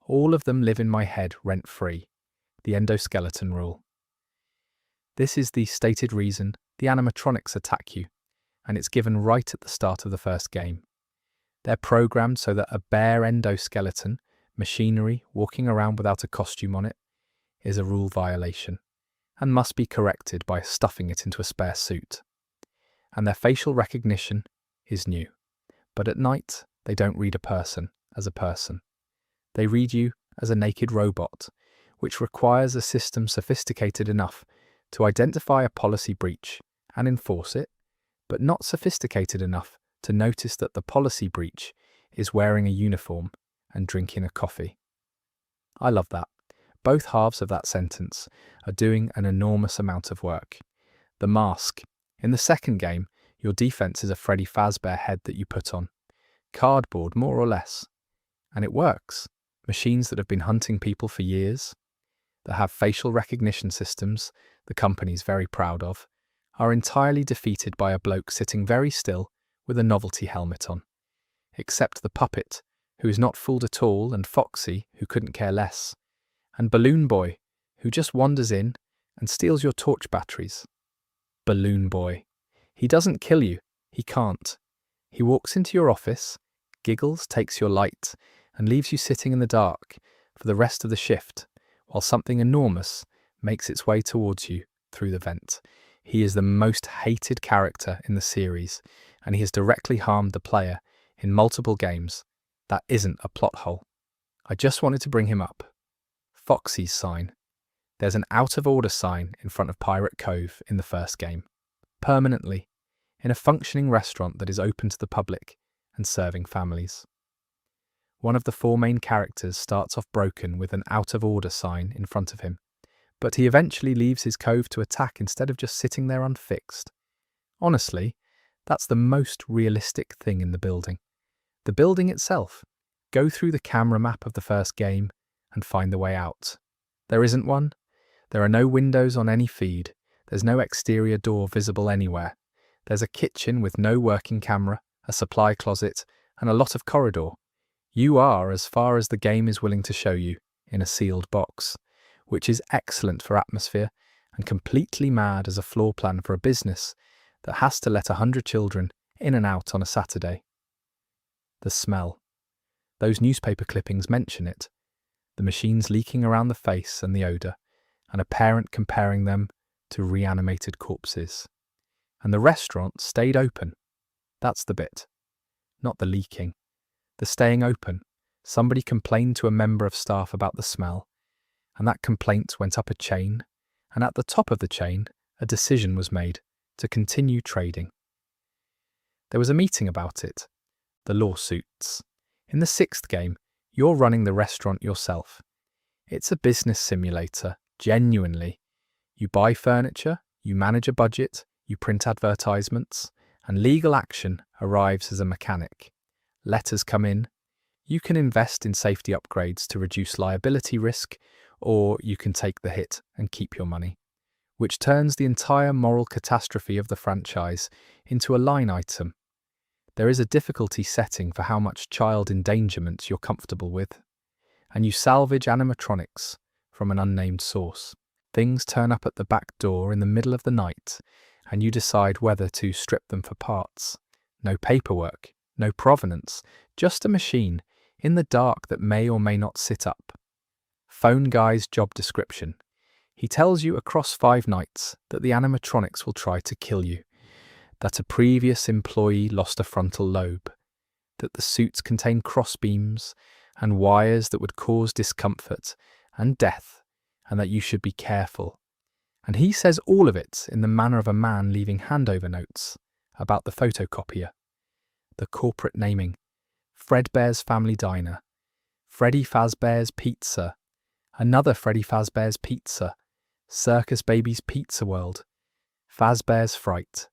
All of them live in my head rent-free. The endoskeleton rule. This is the stated reason the animatronics attack you, and it's given right at the start of the first game. They're programmed so that a bare endoskeleton, machinery walking around without a costume on it, is a rule violation, and must be corrected by stuffing it into a spare suit. And their facial recognition is new. But at night, they don't read a person as a person. They read you as a naked robot, which requires a system sophisticated enough to identify a policy breach and enforce it, but not sophisticated enough to notice that the policy breach is wearing a uniform and drinking a coffee. I love that. Both halves of that sentence are doing an enormous amount of work. The mask. In the second game, your defense is a Freddy Fazbear head that you put on. Cardboard, more or less. And it works. Machines that have been hunting people for years, that have facial recognition systems the company's very proud of, are entirely defeated by a bloke sitting very still with a novelty helmet on. Except the puppet, who is not fooled at all, and Foxy, who couldn't care less, and Balloon Boy, who just wanders in and steals your torch batteries. Balloon Boy. He doesn't kill you. He can't. He walks into your office, giggles, takes your light, and leaves you sitting in the dark for the rest of the shift, while something enormous makes its way towards you through the vent. He is the most hated character in the series, and he has directly harmed the player in multiple games. That isn't a plot hole. I just wanted to bring him up. Foxy's sign. There's an out-of-order sign in front of Pirate Cove in the first game. Permanently, in a functioning restaurant that is open to the public and serving families. One of the four main characters starts off broken with an out-of-order sign in front of him, but he eventually leaves his cove to attack instead of just sitting there unfixed. Honestly, that's the most realistic thing in the building. The building itself. Go through the camera map of the first game and find the way out. There isn't one. There are no windows on any feed. There's no exterior door visible anywhere. There's a kitchen with no working camera, a supply closet, and a lot of corridor. You are as far as the game is willing to show you in a sealed box, which is excellent for atmosphere and completely mad as a floor plan for a business that has to let 100 children in and out on a Saturday. The smell. Those newspaper clippings mention it. The machines leaking around the face and the odour, and a parent comparing them to reanimated corpses. And the restaurant stayed open. That's the bit. Not the leaking. The staying open. Somebody complained to a member of staff about the smell, and that complaint went up a chain, and at the top of the chain, a decision was made to continue trading. There was a meeting about it. The lawsuits. In the sixth game, you're running the restaurant yourself. It's a business simulator, genuinely. You buy furniture, you manage a budget, you print advertisements, and legal action arrives as a mechanic. Letters come in. You can invest in safety upgrades to reduce liability risk, or you can take the hit and keep your money, which turns the entire moral catastrophe of the franchise into a line item. There is a difficulty setting for how much child endangerment you're comfortable with, and you salvage animatronics from an unnamed source. Things turn up at the back door in the middle of the night, and you decide whether to strip them for parts. No paperwork, no provenance, just a machine in the dark that may or may not sit up. Phone guy's job description. He tells you across 5 nights that the animatronics will try to kill you, that a previous employee lost a frontal lobe, that the suits contain crossbeams and wires that would cause discomfort and death, and that you should be careful. And he says all of it in the manner of a man leaving handover notes about the photocopier. The corporate naming. Fredbear's Family Diner. Freddy Fazbear's Pizza. Another Freddy Fazbear's Pizza. Circus Baby's Pizza World. Fazbear's Fright.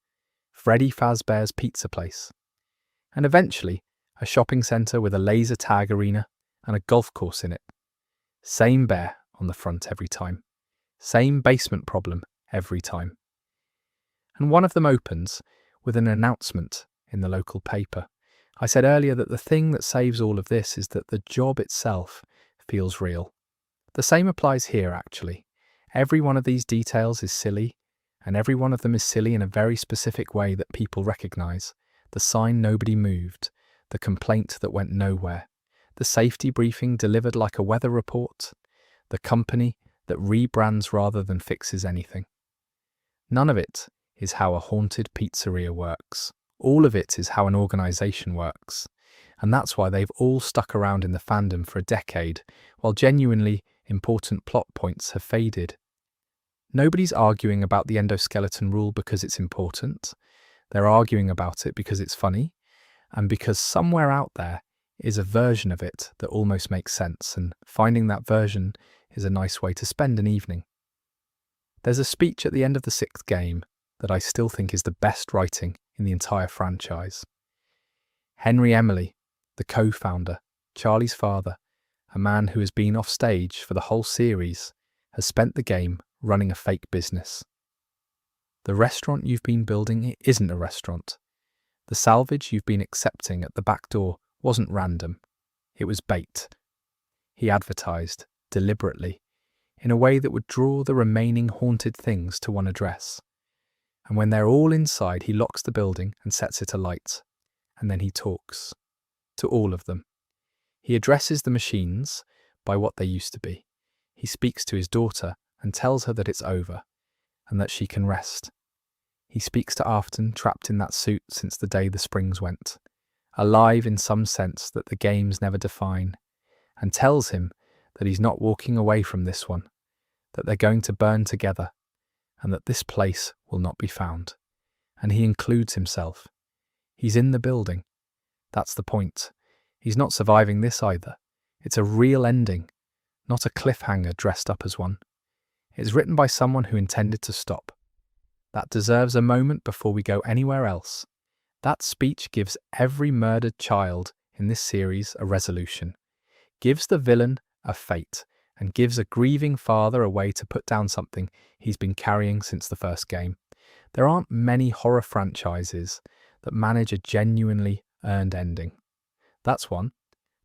Freddy Fazbear's Pizza Place. And eventually, a shopping centre with a laser tag arena and a golf course in it. Same bear on the front every time. Same basement problem every time. And one of them opens with an announcement in the local paper. I said earlier that the thing that saves all of this is that the job itself feels real. The same applies here, actually. Every one of these details is silly, and every one of them is silly in a very specific way that people recognise. The sign nobody moved, the complaint that went nowhere, the safety briefing delivered like a weather report, the company that rebrands rather than fixes anything. None of it is how a haunted pizzeria works. All of it is how an organisation works. And that's why they've all stuck around in the fandom for a decade, while genuinely important plot points have faded. Nobody's arguing about the endoskeleton rule because it's important. They're arguing about it because it's funny, and because somewhere out there is a version of it that almost makes sense, and finding that version is a nice way to spend an evening. There's a speech at the end of the 6th game that I still think is the best writing in the entire franchise. Henry Emily, the co-founder, Charlie's father, a man who has been off stage for the whole series, has spent the game running a fake business. The restaurant you've been building isn't a restaurant. The salvage you've been accepting at the back door wasn't random. It was bait. He advertised, deliberately, in a way that would draw the remaining haunted things to one address. And when they're all inside, he locks the building and sets it alight. and then he talks. To all of them. He addresses the machines by what they used to be. He speaks to his daughter and tells her that it's over, and that she can rest. He speaks to Afton, trapped in that suit since the day the springs went, alive in some sense that the games never define, and tells him that he's not walking away from this one, that they're going to burn together, and that this place will not be found. And he includes himself. He's in the building. That's the point. He's not surviving this either. It's a real ending, not a cliffhanger dressed up as one. It's written by someone who intended to stop. That deserves a moment before we go anywhere else. That speech gives every murdered child in this series a resolution, gives the villain a fate, and gives a grieving father a way to put down something he's been carrying since the first game. There aren't many horror franchises that manage a genuinely earned ending. That's one.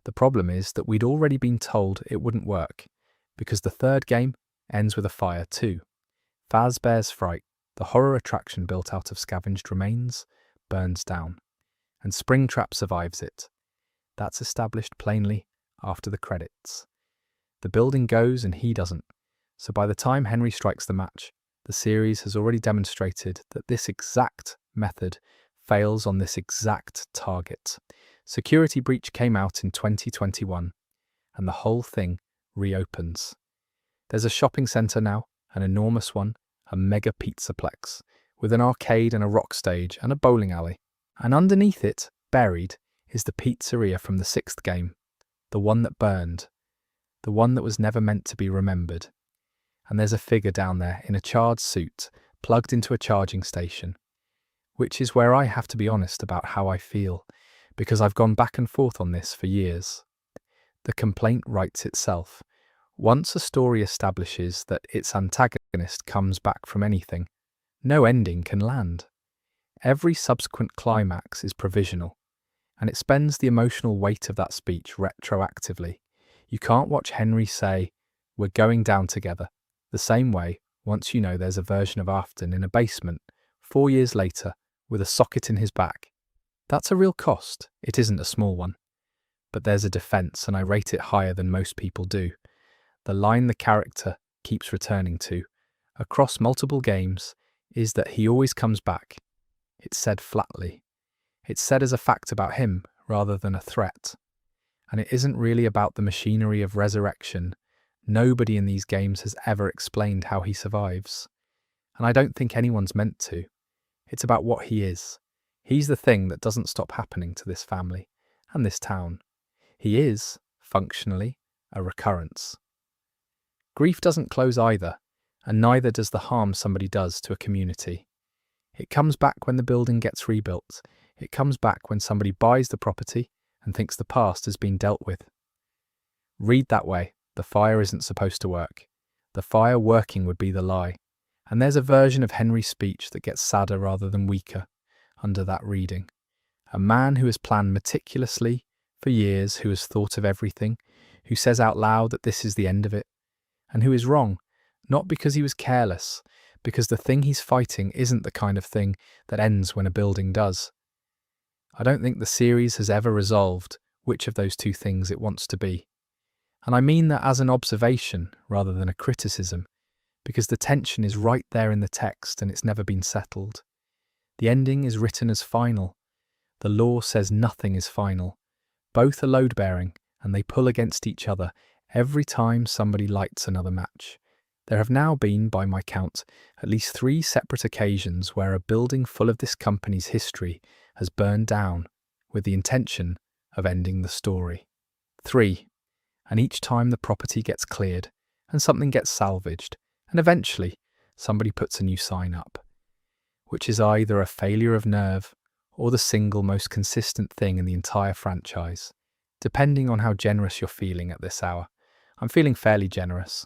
The problem is that we'd already been told it wouldn't work, because the third game ends with a fire too. Fazbear's Fright, the horror attraction built out of scavenged remains, burns down, and Springtrap survives it. That's established plainly after the credits. The building goes and he doesn't, so by the time Henry strikes the match, the series has already demonstrated that this exact method fails on this exact target. Security Breach came out in 2021, and the whole thing reopens. There's a shopping centre now, an enormous one, a mega pizzaplex, with an arcade and a rock stage and a bowling alley. And underneath it, buried, is the pizzeria from the sixth game, the one that burned, the one that was never meant to be remembered. And there's a figure down there in a charred suit, plugged into a charging station, which is where I have to be honest about how I feel, because I've gone back and forth on this for years. The complaint writes itself. Once a story establishes that its antagonist comes back from anything, no ending can land. Every subsequent climax is provisional, and it spends the emotional weight of that speech retroactively. You can't watch Henry say, "We're going down together," the same way once you know there's a version of Afton in a basement, 4 years later, with a socket in his back. That's a real cost. It isn't a small one. But there's a defense, and I rate it higher than most people do. The line the character keeps returning to, across multiple games, is that he always comes back. It's said flatly. It's said as a fact about him rather than a threat. And it isn't really about the machinery of resurrection. Nobody in these games has ever explained how he survives. And I don't think anyone's meant to. It's about what he is. He's the thing that doesn't stop happening to this family and this town. He is, functionally, a recurrence. Grief doesn't close either, and neither does the harm somebody does to a community. It comes back when the building gets rebuilt. It comes back when somebody buys the property and thinks the past has been dealt with. Read that way, the fire isn't supposed to work. The fire working would be the lie. And there's a version of Henry's speech that gets sadder rather than weaker under that reading. A man who has planned meticulously for years, who has thought of everything, who says out loud that this is the end of it, and who is wrong, not because he was careless, because the thing he's fighting isn't the kind of thing that ends when a building does. I don't think the series has ever resolved which of those two things it wants to be. And I mean that as an observation rather than a criticism, because the tension is right there in the text and it's never been settled. The ending is written as final. The law says nothing is final. Both are load-bearing, and they pull against each other every time somebody lights another match. There have now been, by my count, at least 3 separate occasions where a building full of this company's history has burned down with the intention of ending the story. 3. And each time the property gets cleared and something gets salvaged, and eventually somebody puts a new sign up, which is either a failure of nerve or the single most consistent thing in the entire franchise, depending on how generous you're feeling at this hour. I'm feeling fairly generous.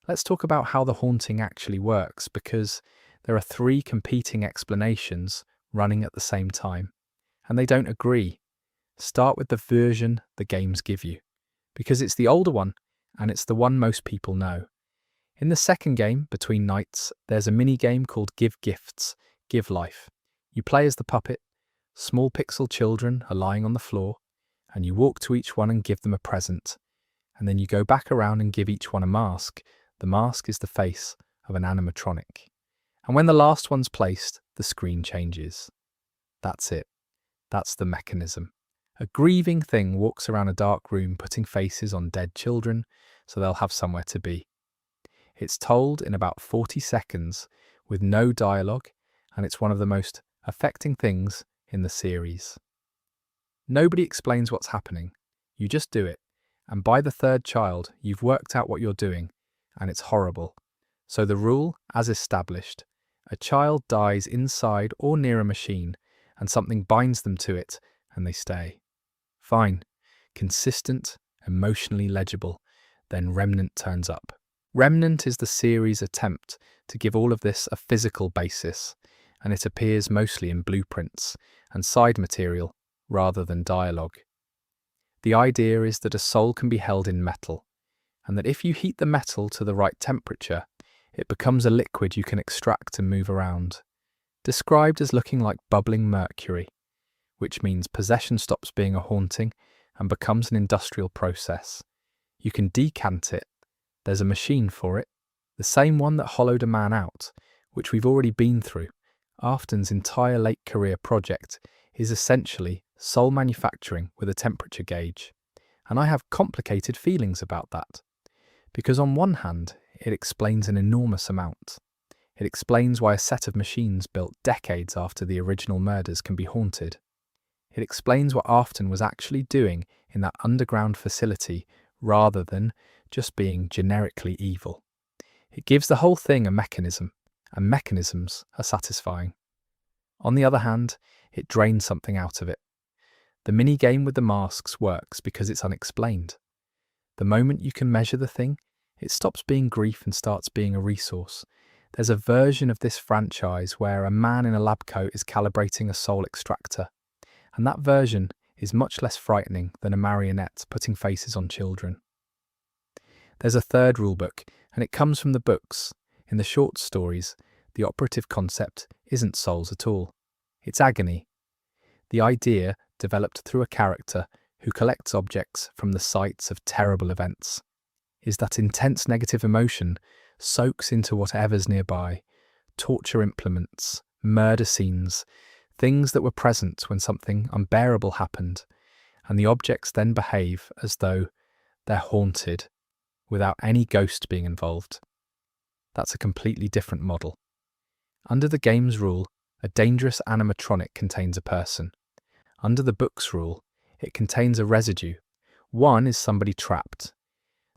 Let's talk about how the haunting actually works, because there are 3 competing explanations running at the same time, and they don't agree. Start with the version the games give you, because it's the older one, and it's the one most people know. In the second game, Between Nights, there's a mini-game called Give Gifts, Give Life. You play as the puppet, Small pixel children are lying on the floor, and you walk to each one and give them a present. And then you go back around and give each one a mask. The mask is the face of an animatronic. And when the last one's placed, the screen changes. That's it. That's the mechanism. A grieving thing walks around a dark room putting faces on dead children so they'll have somewhere to be. It's told in about 40 seconds with no dialogue, and it's one of the most affecting things in the series. Nobody explains what's happening. You just do it. And by the third child, you've worked out what you're doing, and it's horrible. So the rule, as established, a child dies inside or near a machine, and something binds them to it, and they stay. Fine. Consistent, emotionally legible. Then Remnant turns up. Remnant is the series' attempt to give all of this a physical basis, and it appears mostly in blueprints and side material rather than dialogue. The idea is that a soul can be held in metal, and that if you heat the metal to the right temperature, it becomes a liquid you can extract and move around. Described as looking like bubbling mercury, which means possession stops being a haunting and becomes an industrial process. You can decant it. There's a machine for it, the same one that hollowed a man out, which we've already been through. Afton's entire late career project is essentially soul manufacturing with a temperature gauge. And I have complicated feelings about that. Because on one hand, it explains an enormous amount. It explains why a set of machines built decades after the original murders can be haunted. It explains what Afton was actually doing in that underground facility rather than just being generically evil. It gives the whole thing a mechanism, and mechanisms are satisfying. On the other hand, it drains something out of it. The minigame with the masks works because it's unexplained. The moment you can measure the thing, it stops being grief and starts being a resource. There's a version of this franchise where a man in a lab coat is calibrating a soul extractor, and that version is much less frightening than a marionette putting faces on children. There's a third rulebook, and it comes from the books. In the short stories, the operative concept isn't souls at all. It's agony. The idea developed through a character who collects objects from the sites of terrible events is that intense negative emotion soaks into whatever's nearby, torture implements, murder scenes, things that were present when something unbearable happened, and the objects then behave as though they're haunted without any ghost being involved. That's a completely different model. Under the game's rule, a dangerous animatronic contains a person. Under the book's rule, it contains a residue. One is somebody trapped.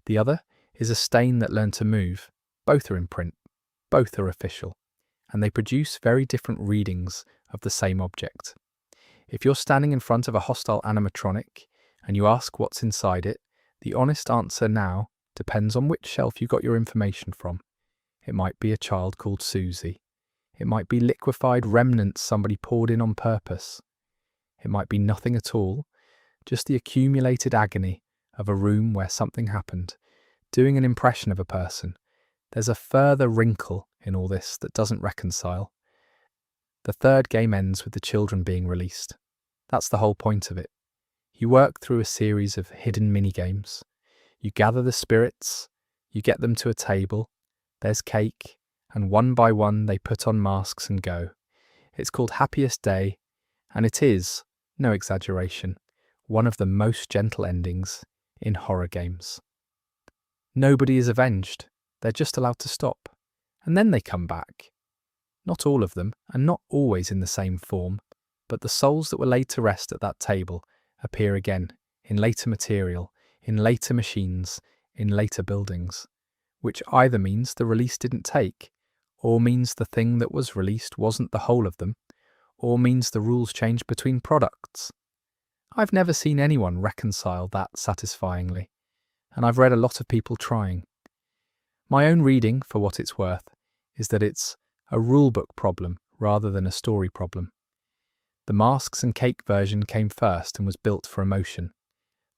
The other is a stain that learned to move. Both are in print. Both are official. And they produce very different readings of the same object. If you're standing in front of a hostile animatronic and you ask what's inside it, the honest answer now depends on which shelf you got your information from. It might be a child called Susie. It might be liquefied remnants somebody poured in on purpose. It might be nothing at all, just the accumulated agony of a room where something happened, doing an impression of a person. There's a further wrinkle in all this that doesn't reconcile. The third game ends with the children being released. That's the whole point of it. You work through a series of hidden minigames. You gather the spirits, you get them to a table, there's cake, and one by one they put on masks and go. It's called Happiest Day, and it is, no exaggeration, one of the most gentle endings in horror games. Nobody is avenged, they're just allowed to stop, and then they come back. Not all of them, and not always in the same form, but the souls that were laid to rest at that table appear again, in later material, in later machines, in later buildings, which either means the release didn't take, or means the thing that was released wasn't the whole of them, or means the rules changed between products. I've never seen anyone reconcile that satisfyingly, and I've read a lot of people trying. My own reading, for what it's worth, is that it's a rulebook problem rather than a story problem. The masks and cake version came first and was built for emotion.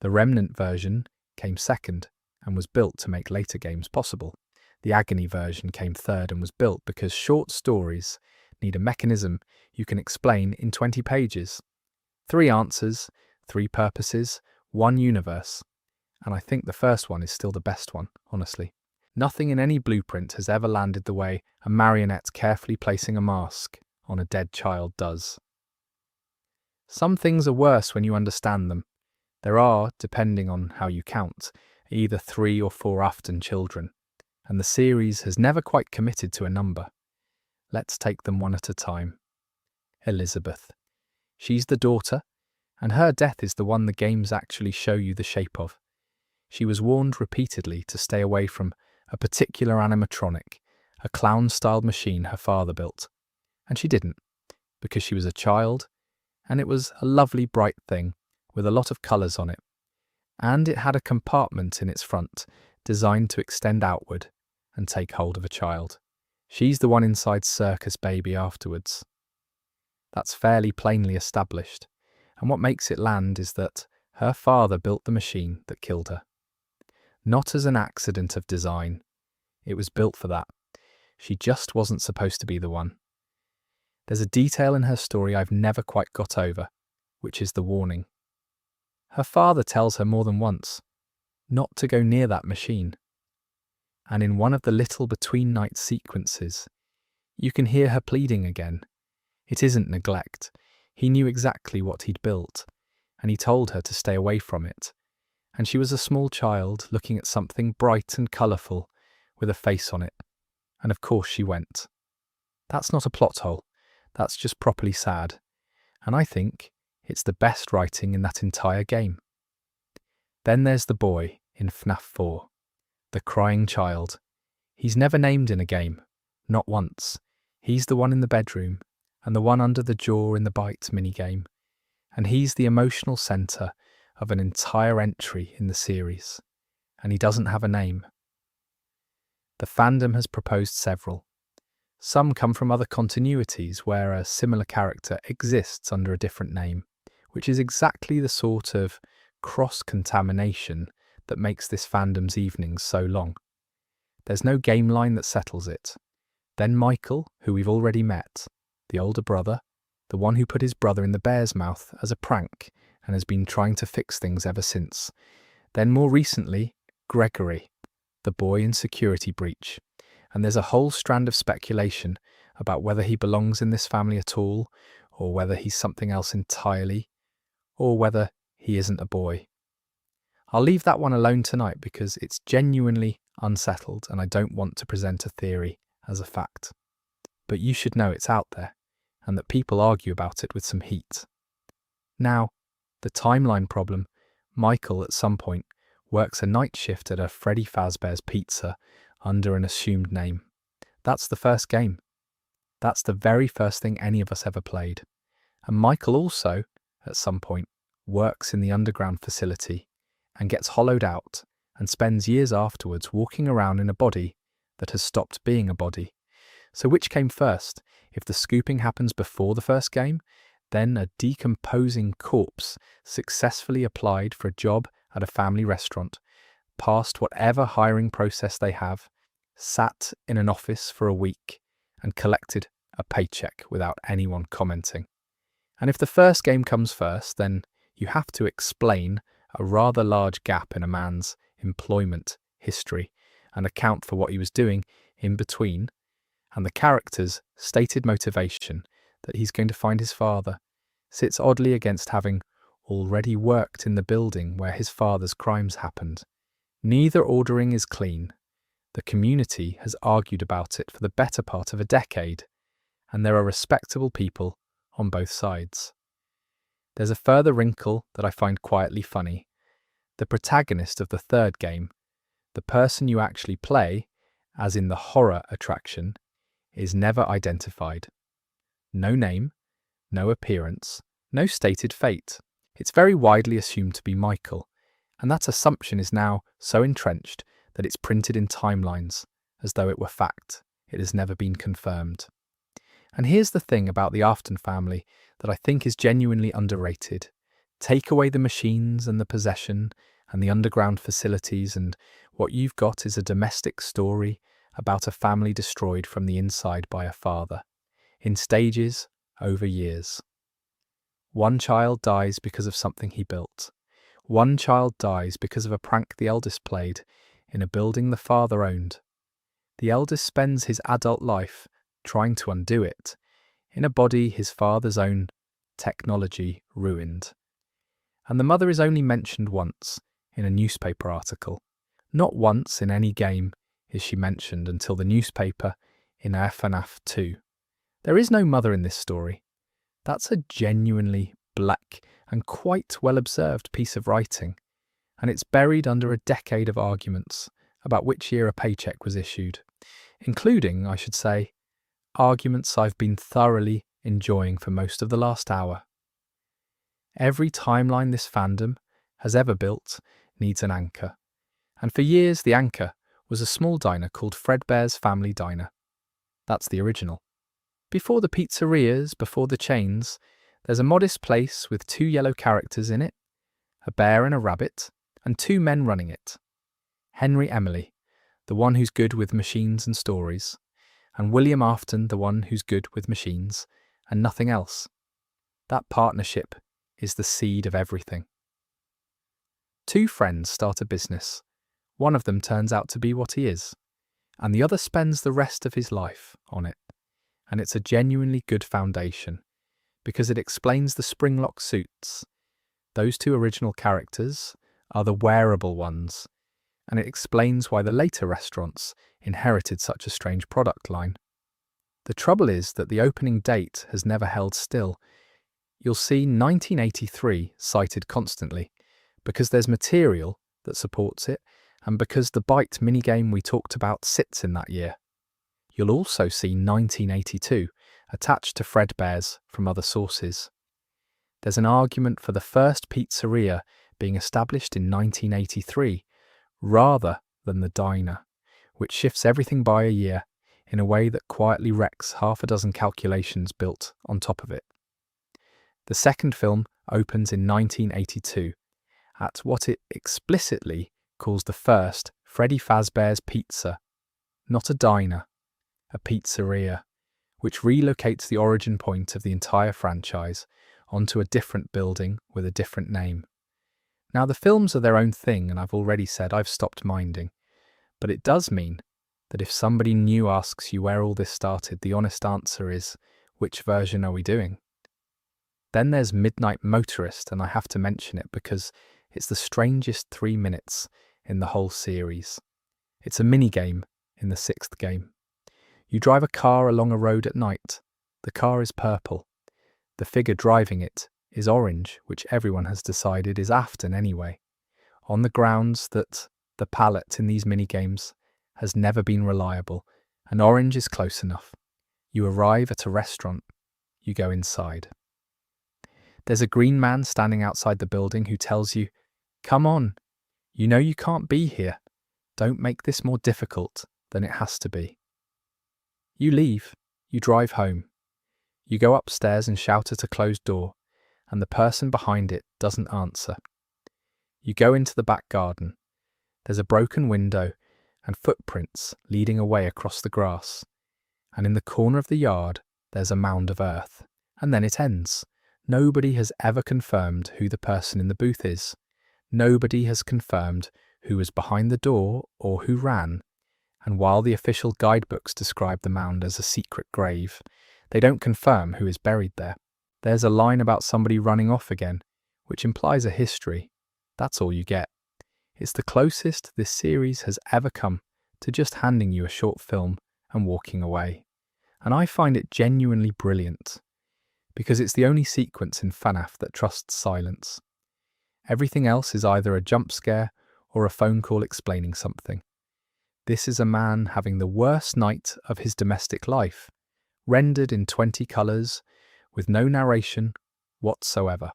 The remnant version came second and was built to make later games possible. The agony version came third and was built because short stories need a mechanism you can explain in 20 pages. 3 answers, 3 purposes, 1 universe. And I think the first one is still the best one, honestly. Nothing in any blueprint has ever landed the way a marionette carefully placing a mask on a dead child does. Some things are worse when you understand them. There are, depending on how you count, either 3 or 4 Afton children, and the series has never quite committed to a number. Let's take them one at a time. Elizabeth. She's the daughter, and her death is the one the games actually show you the shape of. She was warned repeatedly to stay away from a particular animatronic, a clown-styled machine her father built, and she didn't, because she was a child, and it was a lovely bright thing with a lot of colours on it, and it had a compartment in its front designed to extend outward and take hold of a child. She's the one inside Circus Baby afterwards. That's fairly plainly established, and what makes it land is that her father built the machine that killed her. Not as an accident of design. It was built for that. She just wasn't supposed to be the one. There's a detail in her story I've never quite got over, which is the warning. Her father tells her more than once not to go near that machine. And in one of the little between-night sequences, you can hear her pleading again. It isn't neglect. He knew exactly what he'd built, and he told her to stay away from it. And she was a small child looking at something bright and colourful with a face on it. And of course she went. That's not a plot hole. That's just properly sad. And I think it's the best writing in that entire game. Then there's the boy in FNAF 4. The crying child. He's never named in a game. Not once. He's the one in the bedroom, and the one under the jaw in the bite minigame. And he's the emotional centre of an entire entry in the series. And he doesn't have a name. The fandom has proposed several. Some come from other continuities where a similar character exists under a different name, which is exactly the sort of cross-contamination that makes this fandom's evenings so long. There's no game line that settles it. Then Michael, who we've already met, the older brother, the one who put his brother in the bear's mouth as a prank and has been trying to fix things ever since. Then more recently, Gregory, the boy in Security Breach. And there's a whole strand of speculation about whether he belongs in this family at all, or whether he's something else entirely, or whether he isn't a boy. I'll leave that one alone tonight because it's genuinely unsettled and I don't want to present a theory as a fact. But you should know it's out there, and that people argue about it with some heat. Now, the timeline problem. Michael, at some point, works a night shift at a Freddy Fazbear's Pizza under an assumed name. That's the first game. That's the very first thing any of us ever played. And Michael also, at some point, works in the underground facility and gets hollowed out and spends years afterwards walking around in a body that has stopped being a body. So which came first? If the scooping happens before the first game, then a decomposing corpse successfully applied for a job at a family restaurant, passed whatever hiring process they have, sat in an office for a week, and collected a paycheck without anyone commenting. And if the first game comes first, then you have to explain a rather large gap in a man's employment history and account for what he was doing in between, and the character's stated motivation that he's going to find his father sits oddly against having already worked in the building where his father's crimes happened. Neither ordering is clean. The community has argued about it for the better part of a decade, and there are respectable people on both sides. There's a further wrinkle that I find quietly funny. The protagonist of the third game, the person you actually play, as in the horror attraction, is never identified. No name, no appearance, no stated fate. It's very widely assumed to be Michael, and that assumption is now so entrenched that it's printed in timelines, as though it were fact. It has never been confirmed. And here's the thing about the Afton family that I think is genuinely underrated. Take away the machines and the possession and the underground facilities, and what you've got is a domestic story about a family destroyed from the inside by a father, in stages, over years. One child dies because of something he built. One child dies because of a prank the eldest played in a building the father owned. The eldest spends his adult life trying to undo it, in a body his father's own technology ruined. And the mother is only mentioned once in a newspaper article. Not once in any game is she mentioned until the newspaper in FNAF 2. There is no mother in this story. That's a genuinely black and quite well-observed piece of writing, and it's buried under a decade of arguments about which year a paycheck was issued, including, I should say, arguments I've been thoroughly enjoying for most of the last hour. Every timeline this fandom has ever built needs an anchor, and for years the anchor was a small diner called Fredbear's Family Diner. That's the original. Before the pizzerias, before the chains, there's a modest place with 2 yellow characters in it, a bear and a rabbit, and 2 men running it. Henry Emily, the one who's good with machines and stories, and William Afton, the one who's good with machines and nothing else. That partnership is the seed of everything. 2 friends start a business. One of them turns out to be what he is, and the other spends the rest of his life on it. And it's a genuinely good foundation, because it explains the springlock suits. Those 2 original characters are the wearable ones, and it explains why the later restaurants inherited such a strange product line. The trouble is that the opening date has never held still. You'll see 1983 cited constantly, because there's material that supports it, and because the bite minigame we talked about sits in that year. You'll also see 1982 attached to Fredbear's from other sources. There's an argument for the first pizzeria being established in 1983 rather than the diner, which shifts everything by a year in a way that quietly wrecks half a dozen calculations built on top of it. The second film opens in 1982 at what it explicitly calls the first Freddy Fazbear's Pizza, not a diner, a pizzeria, which relocates the origin point of the entire franchise onto a different building with a different name. Now, the films are their own thing, and I've already said I've stopped minding, but it does mean that if somebody new asks you where all this started, the honest answer is, which version are we doing? Then there's Midnight Motorist, and I have to mention it because it's the strangest 3 minutes in the whole series. It's a minigame in the 6th game. You drive a car along a road at night. The car is purple. The figure driving it is orange, which everyone has decided is Afton anyway, on the grounds that the palette in these minigames has never been reliable, and orange is close enough. You arrive at a restaurant. You go inside. There's a green man standing outside the building who tells you, "Come on, you know you can't be here. Don't make this more difficult than it has to be." You leave. You drive home. You go upstairs and shout at a closed door, and the person behind it doesn't answer. You go into the back garden. There's a broken window and footprints leading away across the grass, and in the corner of the yard there's a mound of earth, and then it ends. Nobody has ever confirmed who the person in the booth is. Nobody has confirmed who was behind the door or who ran, and while the official guidebooks describe the mound as a secret grave, they don't confirm who is buried there. There's a line about somebody running off again, which implies a history. That's all you get. It's the closest this series has ever come to just handing you a short film and walking away. And I find it genuinely brilliant, because it's the only sequence in FNAF that trusts silence. Everything else is either a jump scare or a phone call explaining something. This is a man having the worst night of his domestic life, rendered in 20 colours, with no narration whatsoever.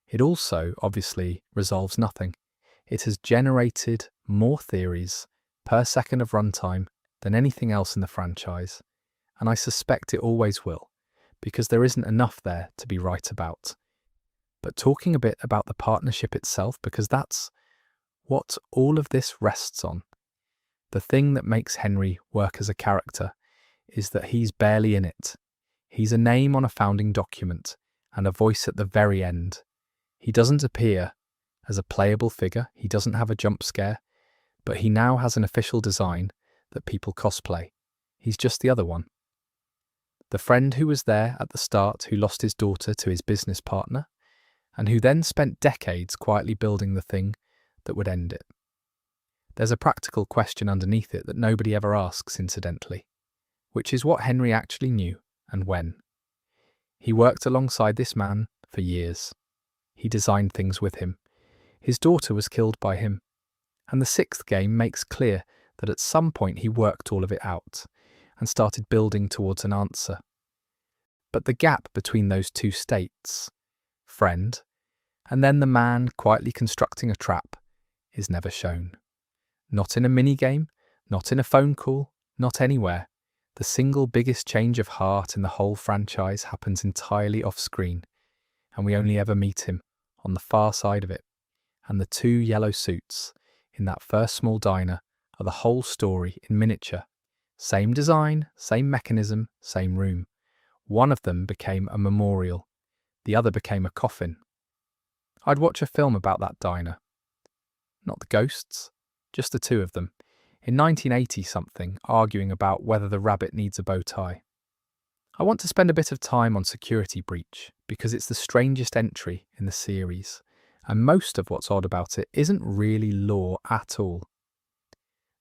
It also, obviously, resolves nothing. It has generated more theories per second of runtime than anything else in the franchise, and I suspect it always will, because there isn't enough there to be right about. But talking a bit about the partnership itself, because that's what all of this rests on. The thing that makes Henry work as a character is that he's barely in it. He's a name on a founding document, and a voice at the very end. He doesn't appear as a playable figure, he doesn't have a jump scare, but he now has an official design that people cosplay. He's just the other one. The friend who was there at the start who lost his daughter to his business partner, and who then spent decades quietly building the thing that would end it. There's a practical question underneath it that nobody ever asks, incidentally, which is what Henry actually knew and when. He worked alongside this man for years. He designed things with him. His daughter was killed by him. And the sixth game makes clear that at some point he worked all of it out and started building towards an answer. But the gap between those two states, friend, and then the man quietly constructing a trap, is never shown. Not in a minigame, not in a phone call, not anywhere. The single biggest change of heart in the whole franchise happens entirely off-screen, and we only ever meet him on the far side of it. And the two yellow suits in that first small diner are the whole story in miniature. Same design, same mechanism, same room. One of them became a memorial. The other became a coffin. I'd watch a film about that diner. Not the ghosts, just the two of them, in 1980-something, arguing about whether the rabbit needs a bow tie. I want to spend a bit of time on Security Breach, because it's the strangest entry in the series, and most of what's odd about it isn't really lore at all.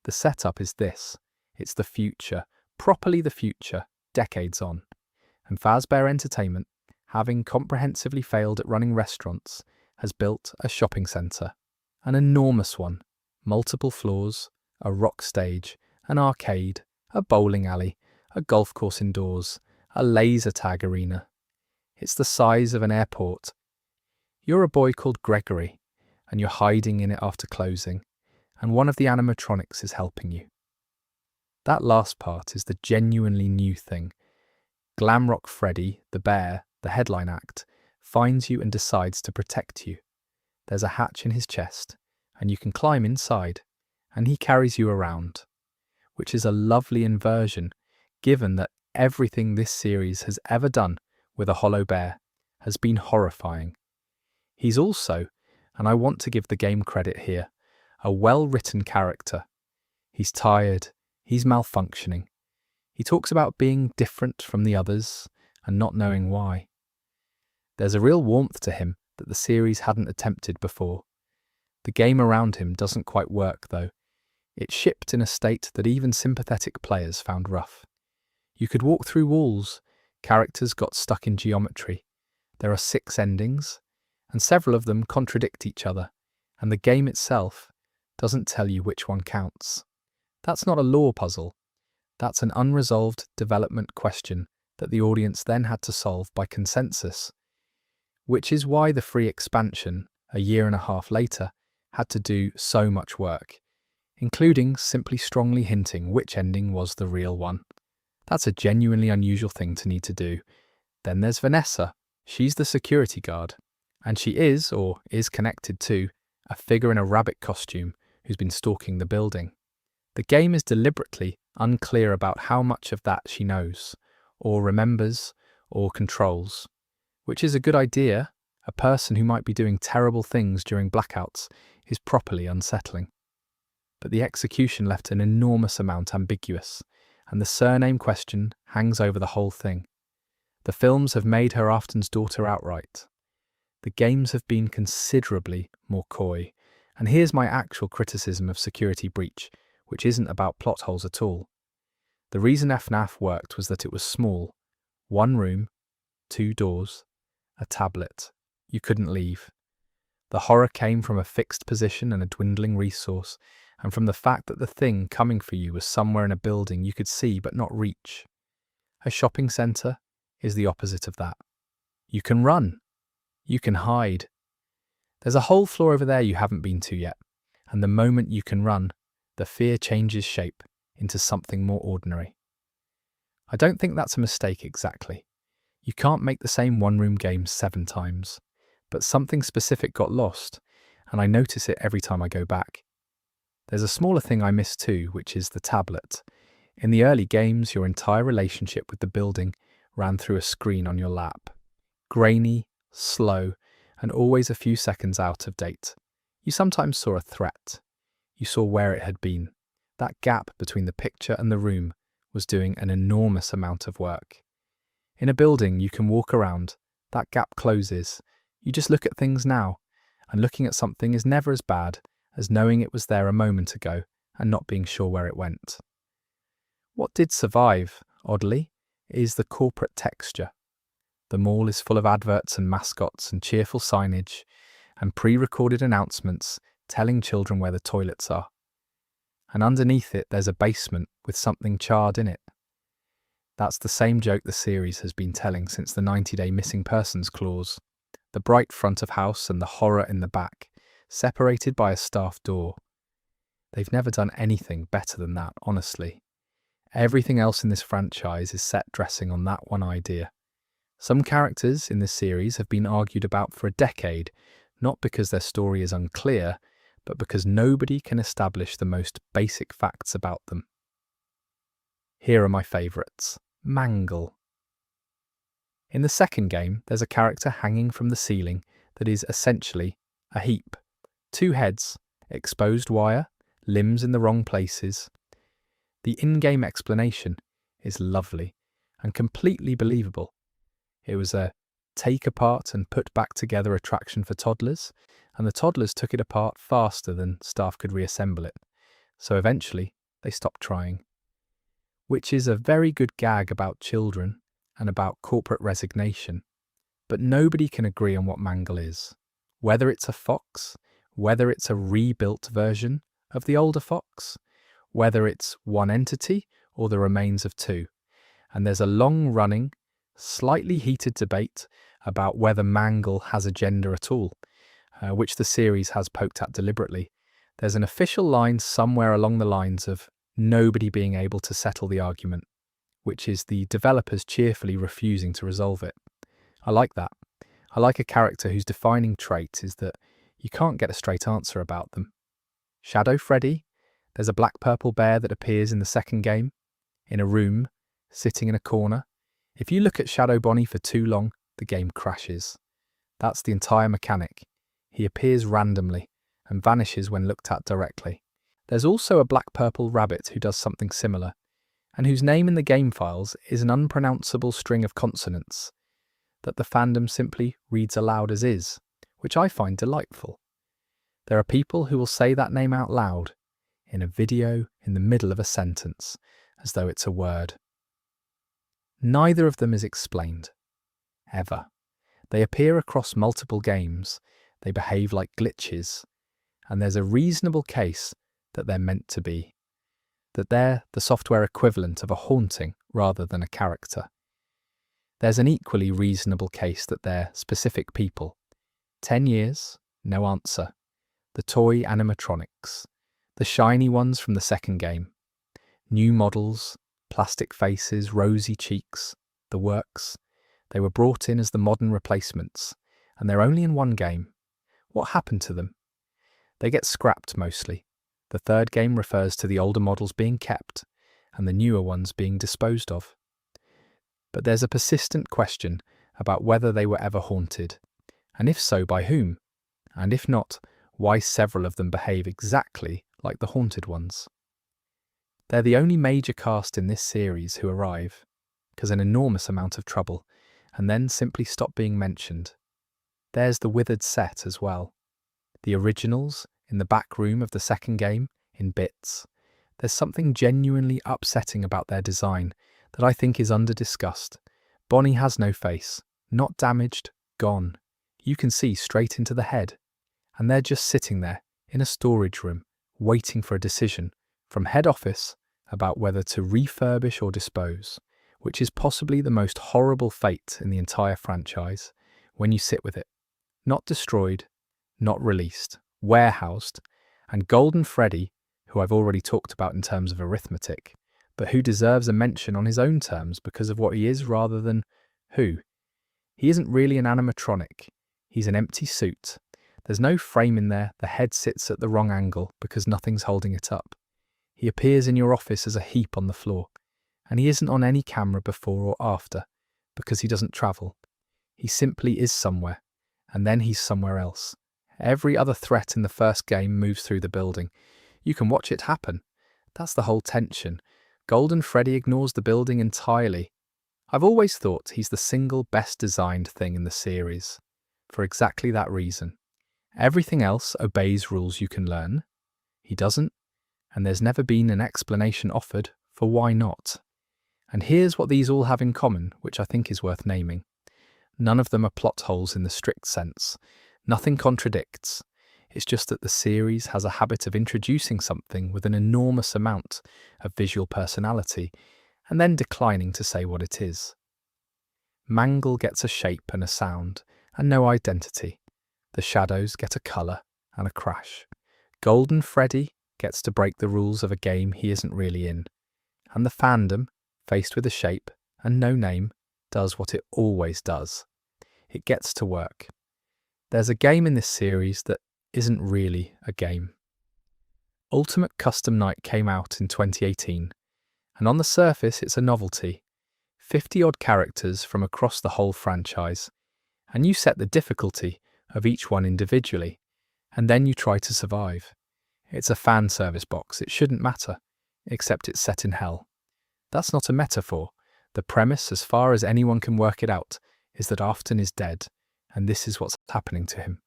The setup is this. It's the future, properly the future, decades on. And Fazbear Entertainment, having comprehensively failed at running restaurants, has built a shopping centre. An enormous one. Multiple floors, a rock stage, an arcade, a bowling alley, a golf course indoors, a laser tag arena. It's the size of an airport. You're a boy called Gregory, and you're hiding in it after closing, and one of the animatronics is helping you. That last part is the genuinely new thing. Glamrock Freddy, the bear, the headline act, finds you and decides to protect you. There's a hatch in his chest, and you can climb inside, and he carries you around, which is a lovely inversion, given that everything this series has ever done with a hollow bear has been horrifying. He's also, and I want to give the game credit here, a well-written character. He's tired, he's malfunctioning. He talks about being different from the others and not knowing why. There's a real warmth to him that the series hadn't attempted before. The game around him doesn't quite work, though. It shipped in a state that even sympathetic players found rough. You could walk through walls, characters got stuck in geometry. There are 6 endings, and several of them contradict each other, and the game itself doesn't tell you which one counts. That's not a lore puzzle. That's an unresolved development question that the audience then had to solve by consensus, which is why the free expansion, a year and a half later, had to do so much work, including simply strongly hinting which ending was the real one. That's a genuinely unusual thing to need to do. Then there's Vanessa. She's the security guard, and she is, or is connected to, a figure in a rabbit costume who's been stalking the building. The game is deliberately unclear about how much of that she knows, or remembers, or controls, which is a good idea. A person who might be doing terrible things during blackouts is properly unsettling. But the execution left an enormous amount ambiguous, and the surname question hangs over the whole thing. The films have made her Afton's daughter outright. The games have been considerably more coy, and here's my actual criticism of Security Breach, which isn't about plot holes at all. The reason FNAF worked was that it was small. 1 room, 2 doors, a tablet. You couldn't leave. The horror came from a fixed position and a dwindling resource, and from the fact that the thing coming for you was somewhere in a building you could see but not reach. A shopping centre is the opposite of that. You can run. You can hide. There's a whole floor over there you haven't been to yet, and the moment you can run, the fear changes shape into something more ordinary. I don't think that's a mistake exactly. You can't make the same one-room game 7 times, but something specific got lost, and I notice it every time I go back. There's a smaller thing I miss too, which is the tablet. In the early games, your entire relationship with the building ran through a screen on your lap. grainy, slow, and always a few seconds out of date. You sometimes saw a threat. You saw where it had been. That gap between the picture and the room was doing an enormous amount of work. In a building, you can walk around. That gap closes. You just look at things now, and looking at something is never as bad as knowing it was there a moment ago and not being sure where it went. What did survive, oddly, is the corporate texture. The mall is full of adverts and mascots and cheerful signage and pre-recorded announcements telling children where the toilets are. And underneath it, there's a basement with something charred in it. That's the same joke the series has been telling since the 90-day missing persons clause. The bright front of house and the horror in the back, separated by a staff door. They've never done anything better than that, honestly. Everything else in this franchise is set dressing on that one idea. Some characters in this series have been argued about for a decade, not because their story is unclear, but because nobody can establish the most basic facts about them. Here are my favourites. Mangle. In the second game, there's a character hanging from the ceiling that is essentially a heap. 2 heads, exposed wire, limbs in the wrong places. The in-game explanation is lovely and completely believable. It was a take apart and put back together attraction for toddlers, and the toddlers took it apart faster than staff could reassemble it. So eventually, they stopped trying. Which is a very good gag about children and about corporate resignation. But nobody can agree on what Mangle is. Whether it's a fox, whether it's a rebuilt version of the older fox, whether it's one entity or the remains of 2. And there's a long-running, slightly heated debate about whether Mangle has a gender at all, which the series has poked at deliberately. There's an official line somewhere along the lines of nobody being able to settle the argument, which is the developers cheerfully refusing to resolve it. I like that. I like a character whose defining trait is that you can't get a straight answer about them. Shadow Freddy, there's a black-purple bear that appears in the second game, in a room, sitting in a corner. If you look at Shadow Bonnie for too long, the game crashes. That's the entire mechanic. He appears randomly and vanishes when looked at directly. There's also a black-purple rabbit who does something similar, and whose name in the game files is an unpronounceable string of consonants that the fandom simply reads aloud as is, which I find delightful. There are people who will say that name out loud, in a video, in the middle of a sentence, as though it's a word. Neither of them is explained, ever. They appear across multiple games, they behave like glitches, and there's a reasonable case that they're meant to be. That they're the software equivalent of a haunting rather than a character. There's an equally reasonable case that they're specific people. 10 years, no answer. The toy animatronics. The shiny ones from the second game. New models, plastic faces, rosy cheeks, the works. They were brought in as the modern replacements, and they're only in one game. What happened to them? They get scrapped mostly. The third game refers to the older models being kept, and the newer ones being disposed of. But there's a persistent question about whether they were ever haunted, and if so, by whom? And if not, why several of them behave exactly like the haunted ones. They're the only major cast in this series who arrive, cause an enormous amount of trouble, and then simply stop being mentioned. There's the withered set as well. The originals, in the back room of the second game, in bits. There's something genuinely upsetting about their design that I think is under-discussed. Bonnie has no face, not damaged, gone. You can see straight into the head. And they're just sitting there, in a storage room, waiting for a decision from head office about whether to refurbish or dispose, which is possibly the most horrible fate in the entire franchise when you sit with it. Not destroyed, not released, warehoused, and Golden Freddy, who I've already talked about in terms of arithmetic, but who deserves a mention on his own terms because of what he is rather than who. He isn't really an animatronic. He's an empty suit. There's no frame in there, the head sits at the wrong angle because nothing's holding it up. He appears in your office as a heap on the floor, and he isn't on any camera before or after because he doesn't travel. He simply is somewhere, and then he's somewhere else. Every other threat in the first game moves through the building. You can watch it happen. That's the whole tension. Golden Freddy ignores the building entirely. I've always thought he's the single best designed thing in the series, for exactly that reason. Everything else obeys rules you can learn. He doesn't, and there's never been an explanation offered for why not. And here's what these all have in common, which I think is worth naming. None of them are plot holes in the strict sense. Nothing contradicts. It's just that the series has a habit of introducing something with an enormous amount of visual personality and then declining to say what it is. Mangle gets a shape and a sound and no identity. The shadows get a colour and a crash. Golden Freddy gets to break the rules of a game he isn't really in. And the fandom, faced with a shape and no name, does what it always does. It gets to work. There's a game in this series that isn't really a game. Ultimate Custom Night came out in 2018, and on the surface it's a novelty. 50-odd characters from across the whole franchise, and you set the difficulty of each one individually, and then you try to survive. It's a fan service box, it shouldn't matter, except it's set in hell. That's not a metaphor. The premise, as far as anyone can work it out, is that Afton is dead, and this is what's happening to him.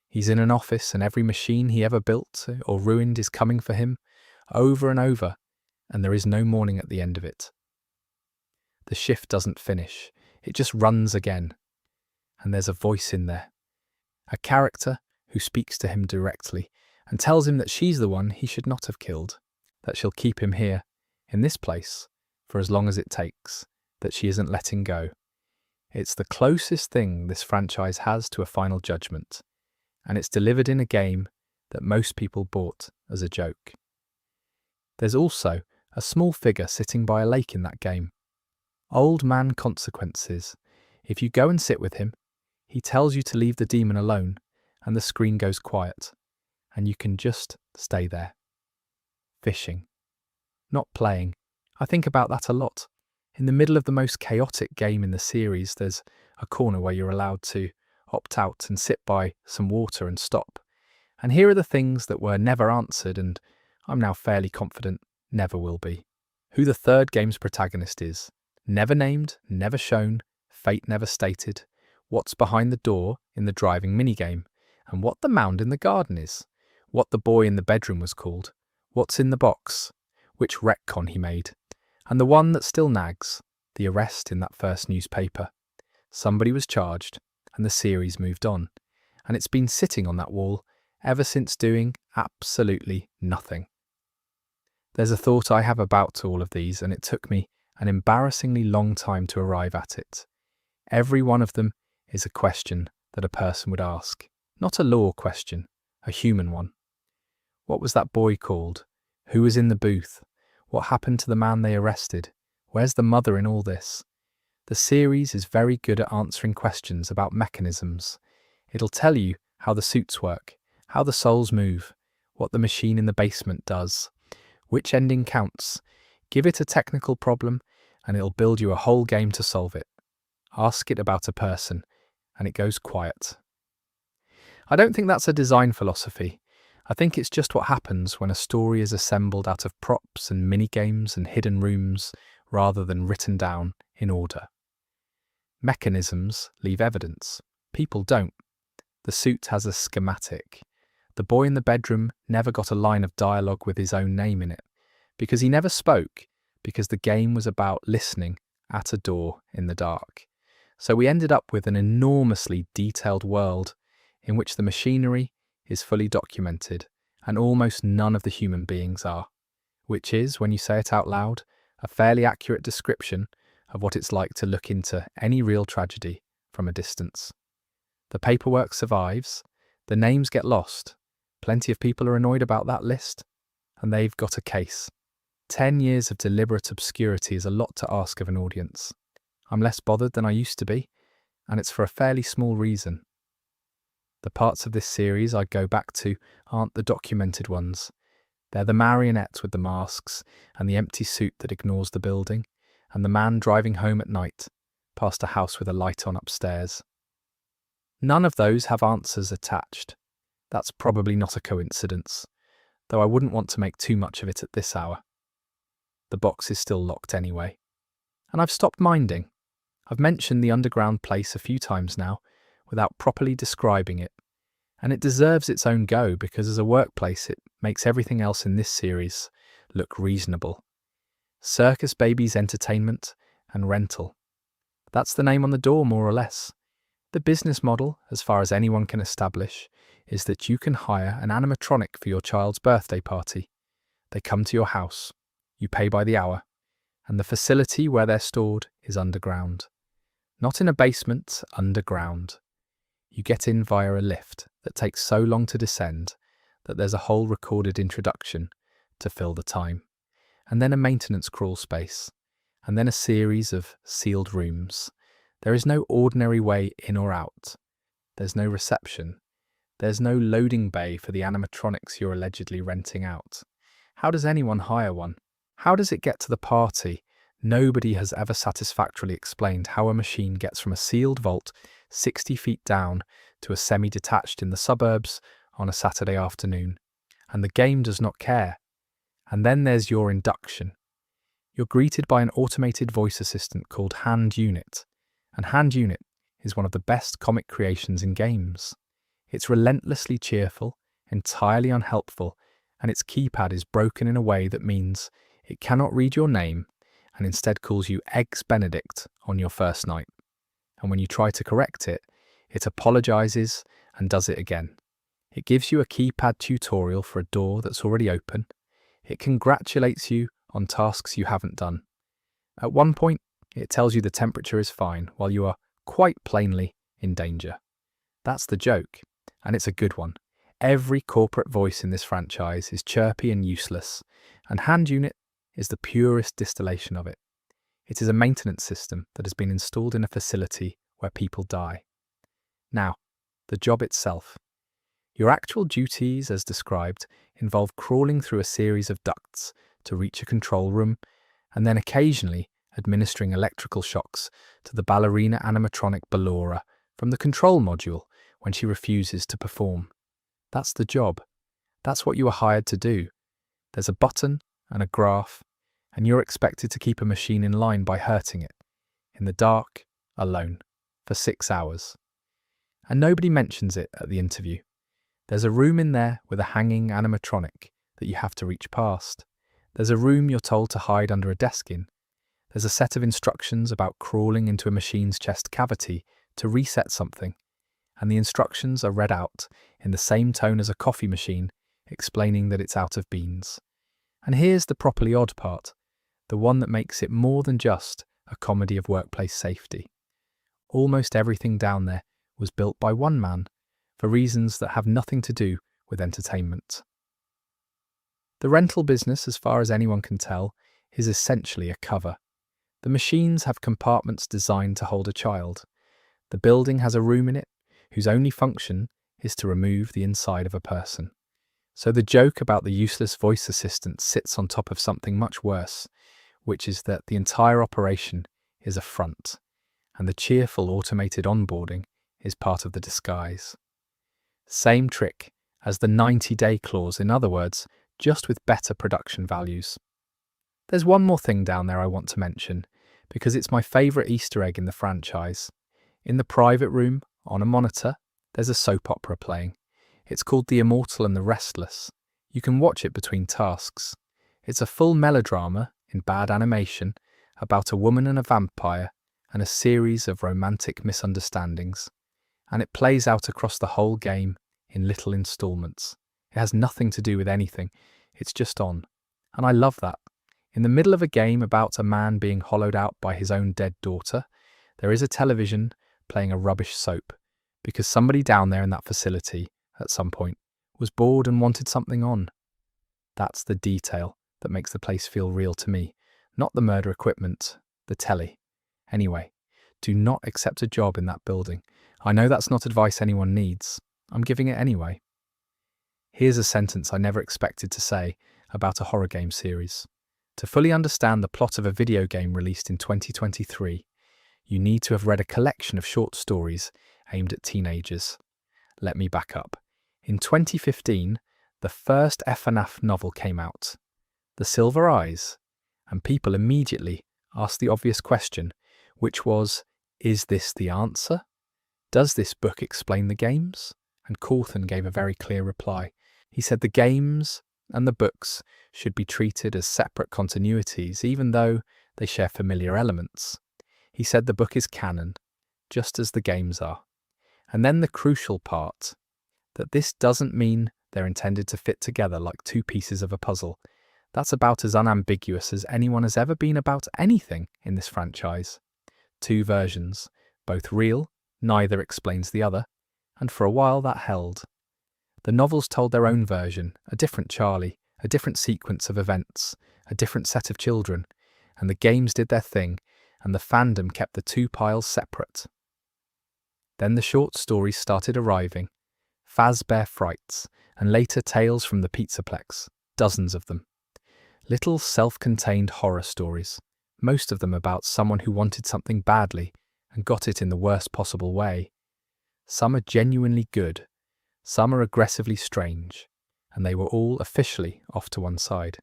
He's in an office and every machine he ever built or ruined is coming for him, over and over, and there is no morning at the end of it. The shift doesn't finish, it just runs again. And there's a voice in there. A character who speaks to him directly and tells him that she's the one he should not have killed, that she'll keep him here, in this place, for as long as it takes, that she isn't letting go. It's the closest thing this franchise has to a final judgment, and it's delivered in a game that most people bought as a joke. There's also a small figure sitting by a lake in that game. Old Man Consequences. If you go and sit with him, he tells you to leave the demon alone, and the screen goes quiet, and you can just stay there. Fishing. Not playing. I think about that a lot. In the middle of the most chaotic game in the series, there's a corner where you're allowed to opt out and sit by some water and stop. And here are the things that were never answered and I'm now fairly confident never will be. Who the third game's protagonist is. Never named, never shown, fate never stated. What's behind the door in the driving minigame. And what the mound in the garden is. What the boy in the bedroom was called. What's in the box. Which retcon he made. And the one that still nags, the arrest in that first newspaper. Somebody was charged, and the series moved on, and it's been sitting on that wall ever since doing absolutely nothing. There's a thought I have about all of these, and it took me an embarrassingly long time to arrive at it. Every one of them is a question that a person would ask, not a law question, a human one. What was that boy called? Who was in the booth? What happened to the man they arrested? Where's the mother in all this? The series is very good at answering questions about mechanisms. It'll tell you how the suits work, how the souls move, what the machine in the basement does, which ending counts. Give it a technical problem and it'll build you a whole game to solve it. Ask it about a person and it goes quiet. I don't think that's a design philosophy. I think it's just what happens when a story is assembled out of props and minigames and hidden rooms rather than written down in order. Mechanisms leave evidence. People don't. The suit has a schematic. The boy in the bedroom never got a line of dialogue with his own name in it, because he never spoke, because the game was about listening at a door in the dark. So we ended up with an enormously detailed world in which the machinery is fully documented and almost none of the human beings are, which is, when you say it out loud, a fairly accurate description of what it's like to look into any real tragedy from a distance. The paperwork survives, the names get lost, plenty of people are annoyed about that list, and they've got a case. 10 years of deliberate obscurity is a lot to ask of an audience. I'm less bothered than I used to be, and it's for a fairly small reason. The parts of this series I go back to aren't the documented ones. They're the marionettes with the masks and the empty suit that ignores the building, and the man driving home at night, past a house with a light on upstairs. None of those have answers attached. That's probably not a coincidence, though I wouldn't want to make too much of it at this hour. The box is still locked anyway. And I've stopped minding. I've mentioned the underground place a few times now, without properly describing it. And it deserves its own go because as a workplace it makes everything else in this series look reasonable. Circus Babies Entertainment and Rental. That's the name on the door, more or less. The business model, as far as anyone can establish, is that you can hire an animatronic for your child's birthday party. They come to your house, you pay by the hour, and the facility where they're stored is underground. Not in a basement, underground. You get in via a lift that takes so long to descend that there's a whole recorded introduction to fill the time, and then a maintenance crawl space, and then a series of sealed rooms. There is no ordinary way in or out. There's no reception. There's no loading bay for the animatronics you're allegedly renting out. How does anyone hire one? How does it get to the party? Nobody has ever satisfactorily explained how a machine gets from a sealed vault 60 feet down to a semi-detached in the suburbs on a Saturday afternoon. And the game does not care. And then there's your induction. You're greeted by an automated voice assistant called Hand Unit. And Hand Unit is one of the best comic creations in games. It's relentlessly cheerful, entirely unhelpful, and its keypad is broken in a way that means it cannot read your name and instead calls you Eggs Benedict on your first night. And when you try to correct it, it apologizes and does it again. It gives you a keypad tutorial for a door that's already open. It congratulates you on tasks you haven't done. At one point, it tells you the temperature is fine while you are quite plainly in danger. That's the joke, and it's a good one. Every corporate voice in this franchise is chirpy and useless, and Hand Unit is the purest distillation of it. It is a maintenance system that has been installed in a facility where people die. Now, the job itself. Your actual duties, as described, involve crawling through a series of ducts to reach a control room, and then occasionally administering electrical shocks to the ballerina animatronic Ballora from the control module when she refuses to perform. That's the job. That's what you are hired to do. There's a button and a graph, and you're expected to keep a machine in line by hurting it, in the dark, alone, for 6 hours. And nobody mentions it at the interview. There's a room in there with a hanging animatronic that you have to reach past. There's a room you're told to hide under a desk in. There's a set of instructions about crawling into a machine's chest cavity to reset something, and the instructions are read out in the same tone as a coffee machine, explaining that it's out of beans. And here's the properly odd part, the one that makes it more than just a comedy of workplace safety. Almost everything down there was built by one man, for reasons that have nothing to do with entertainment. The rental business, as far as anyone can tell, is essentially a cover. The machines have compartments designed to hold a child. The building has a room in it whose only function is to remove the inside of a person. So the joke about the useless voice assistant sits on top of something much worse, which is that the entire operation is a front, and the cheerful automated onboarding is part of the disguise. Same trick as the 90-day clause, in other words, just with better production values. There's one more thing down there I want to mention, because it's my favourite Easter egg in the franchise. In the private room, on a monitor, there's a soap opera playing. It's called The Immortal and the Restless. You can watch it between tasks. It's a full melodrama in bad animation about a woman and a vampire and a series of romantic misunderstandings. And it plays out across the whole game in little installments. It has nothing to do with anything. It's just on. And I love that. In the middle of a game about a man being hollowed out by his own dead daughter, there is a television playing a rubbish soap, because somebody down there in that facility, at some point, was bored and wanted something on. That's the detail that makes the place feel real to me, not the murder equipment, the telly. Anyway, do not accept a job in that building. I know that's not advice anyone needs. I'm giving it anyway. Here's a sentence I never expected to say about a horror game series. To fully understand the plot of a video game released in 2023, you need to have read a collection of short stories aimed at teenagers. Let me back up. In 2015, the first FNAF novel came out, The Silver Eyes, and people immediately asked the obvious question, which was, is this the answer? Does this book explain the games? And Cawthon gave a very clear reply. He said the games and the books should be treated as separate continuities, even though they share familiar elements. He said the book is canon, just as the games are. And then the crucial part, that this doesn't mean they're intended to fit together like two pieces of a puzzle. That's about as unambiguous as anyone has ever been about anything in this franchise. Two versions, both real, neither explains the other, and for a while that held. The novels told their own version, a different Charlie, a different sequence of events, a different set of children, and the games did their thing, and the fandom kept the two piles separate. Then the short stories started arriving, Fazbear Frights, and later Tales from the Pizzaplex, dozens of them. Little self-contained horror stories, most of them about someone who wanted something badly and got it in the worst possible way. Some are genuinely good, some are aggressively strange, and they were all officially off to one side.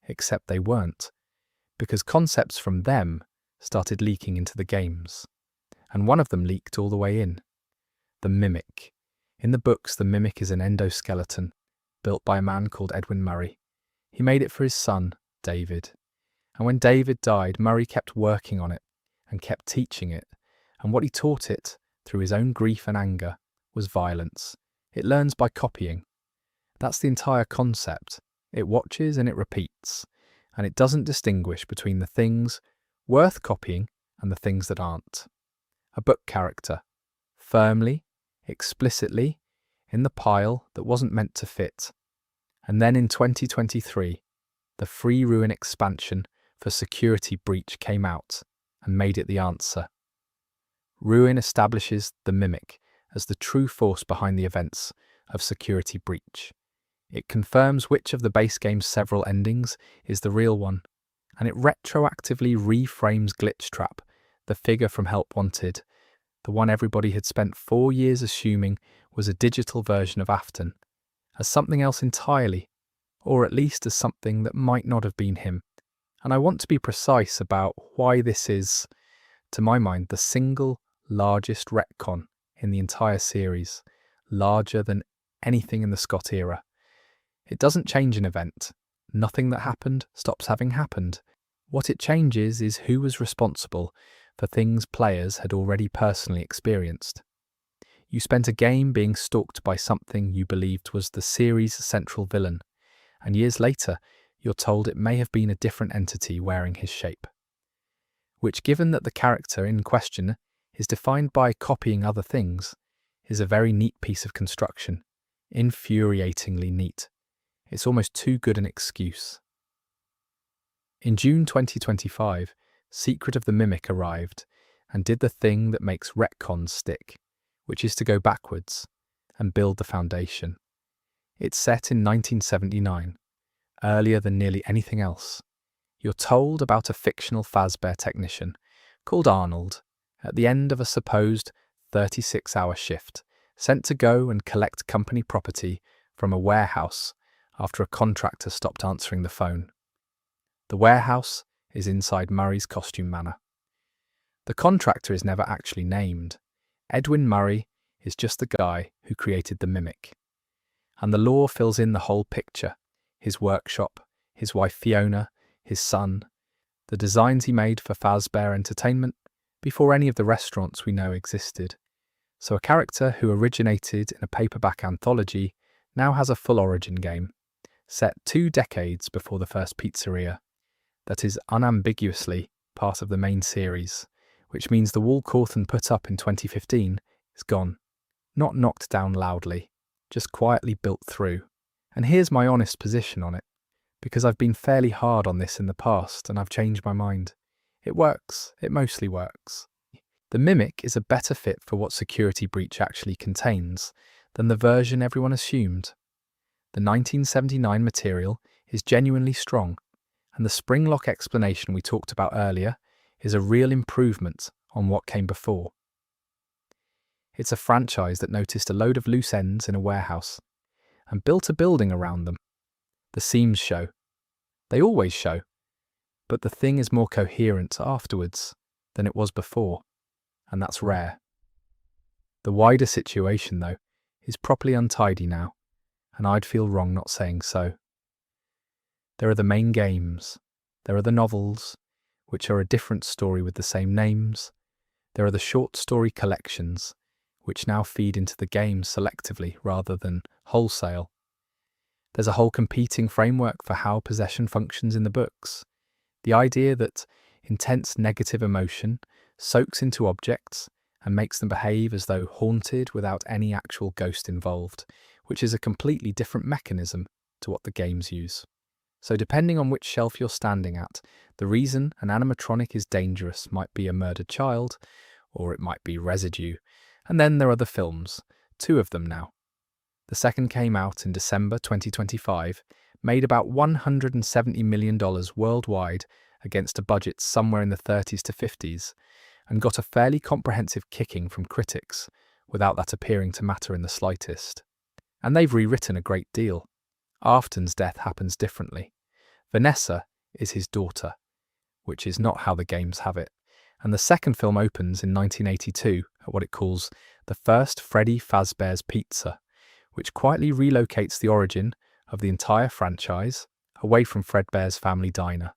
Except they weren't, because concepts from them started leaking into the games, and one of them leaked all the way in. The Mimic. In the books, the Mimic is an endoskeleton, built by a man called Edwin Murray. He made it for his son, David. And when David died, Murray kept working on it, and kept teaching it, and what he taught it, through his own grief and anger, was violence. It learns by copying. That's the entire concept. It watches and it repeats, and it doesn't distinguish between the things worth copying and the things that aren't. A book character, firmly, explicitly, in the pile that wasn't meant to fit. And then in 2023, the Free Ruin expansion for Security Breach came out and made it the answer. Ruin establishes the Mimic as the true force behind the events of Security Breach. It confirms which of the base game's several endings is the real one, and it retroactively reframes Glitchtrap, the figure from Help Wanted, the one everybody had spent 4 years assuming was a digital version of Afton, as something else entirely, or at least as something that might not have been him. And I want to be precise about why this is, to my mind, the single largest retcon in the entire series, larger than anything in the Scott era. It doesn't change an event. Nothing that happened stops having happened. What it changes is who was responsible for things players had already personally experienced. You spent a game being stalked by something you believed was the series' central villain, and years later you're told it may have been a different entity wearing his shape. Which, given that the character in question is defined by copying other things, is a very neat piece of construction. Infuriatingly neat. It's almost too good an excuse. In June 2025, Secret of the Mimic arrived and did the thing that makes retcons stick, which is to go backwards and build the foundation. It's set in 1979, earlier than nearly anything else. You're told about a fictional Fazbear technician called Arnold at the end of a supposed 36-hour shift, sent to go and collect company property from a warehouse after a contractor stopped answering the phone. The warehouse is inside Murray's costume manor. The contractor is never actually named. Edwin Murray is just the guy who created the Mimic. And the lore fills in the whole picture. His workshop, his wife Fiona, his son, the designs he made for Fazbear Entertainment before any of the restaurants we know existed. So a character who originated in a paperback anthology now has a full origin game, set 2 decades before the first pizzeria, that is unambiguously part of the main series, which means the wall Cawthon put up in 2015 is gone. Not knocked down loudly, just quietly built through. And here's my honest position on it, because I've been fairly hard on this in the past and I've changed my mind. It works. It mostly works. The Mimic is a better fit for what Security Breach actually contains than the version everyone assumed. The 1979 material is genuinely strong, and the spring lock explanation we talked about earlier is a real improvement on what came before. It's a franchise that noticed a load of loose ends in a warehouse and built a building around them. The seams show. They always show. But the thing is more coherent afterwards than it was before, and that's rare. The wider situation, though, is properly untidy now, and I'd feel wrong not saying so. There are the main games. There are the novels, which are a different story with the same names. There are the short story collections, which now feed into the games selectively rather than wholesale. There's a whole competing framework for how possession functions in the books. The idea that intense negative emotion soaks into objects and makes them behave as though haunted without any actual ghost involved, which is a completely different mechanism to what the games use. So depending on which shelf you're standing at, the reason an animatronic is dangerous might be a murdered child, or it might be residue. And then there are the films, 2 of them now. The second came out in December 2025, made about $170 million worldwide against a budget somewhere in the 30s to 50s, and got a fairly comprehensive kicking from critics, without that appearing to matter in the slightest. And they've rewritten a great deal. Afton's death happens differently. Vanessa is his daughter, which is not how the games have it. And the second film opens in 1982 at what it calls the first Freddy Fazbear's Pizza, which quietly relocates the origin of the entire franchise away from Fredbear's family diner,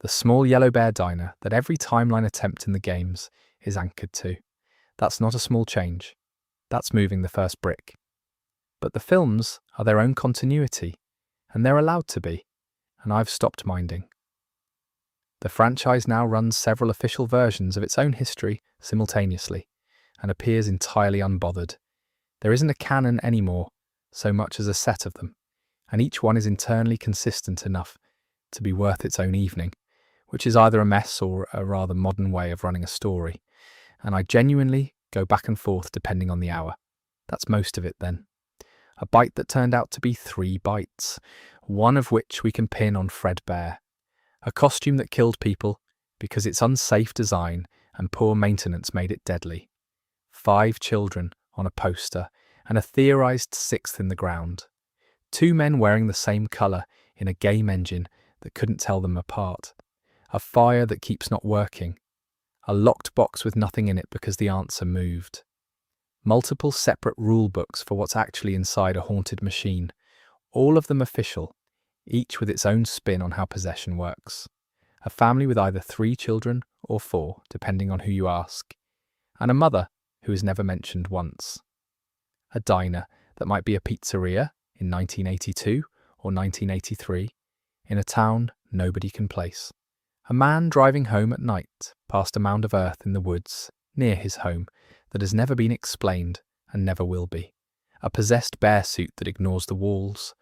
the small yellow bear diner that every timeline attempt in the games is anchored to. That's not a small change. That's moving the first brick. But the films are their own continuity, and they're allowed to be, and I've stopped minding. The franchise now runs several official versions of its own history simultaneously, and appears entirely unbothered. There isn't a canon anymore, so much as a set of them, and each one is internally consistent enough to be worth its own evening, which is either a mess or a rather modern way of running a story, and I genuinely go back and forth depending on the hour. That's most of it then. A bite that turned out to be 3 bites, one of which we can pin on Fredbear. A costume that killed people because its unsafe design and poor maintenance made it deadly. 5 children on a poster, and a theorised 6th in the ground. 2 men wearing the same colour in a game engine that couldn't tell them apart. A fire that keeps not working. A locked box with nothing in it because the answer moved. Multiple separate rule books for what's actually inside a haunted machine, all of them official, each with its own spin on how possession works. A family with either 3 children or 4, depending on who you ask. And a mother who is never mentioned once. A diner that might be a pizzeria in 1982 or 1983, in a town nobody can place. A man driving home at night past a mound of earth in the woods near his home that has never been explained and never will be. A possessed bear suit that ignores the walls.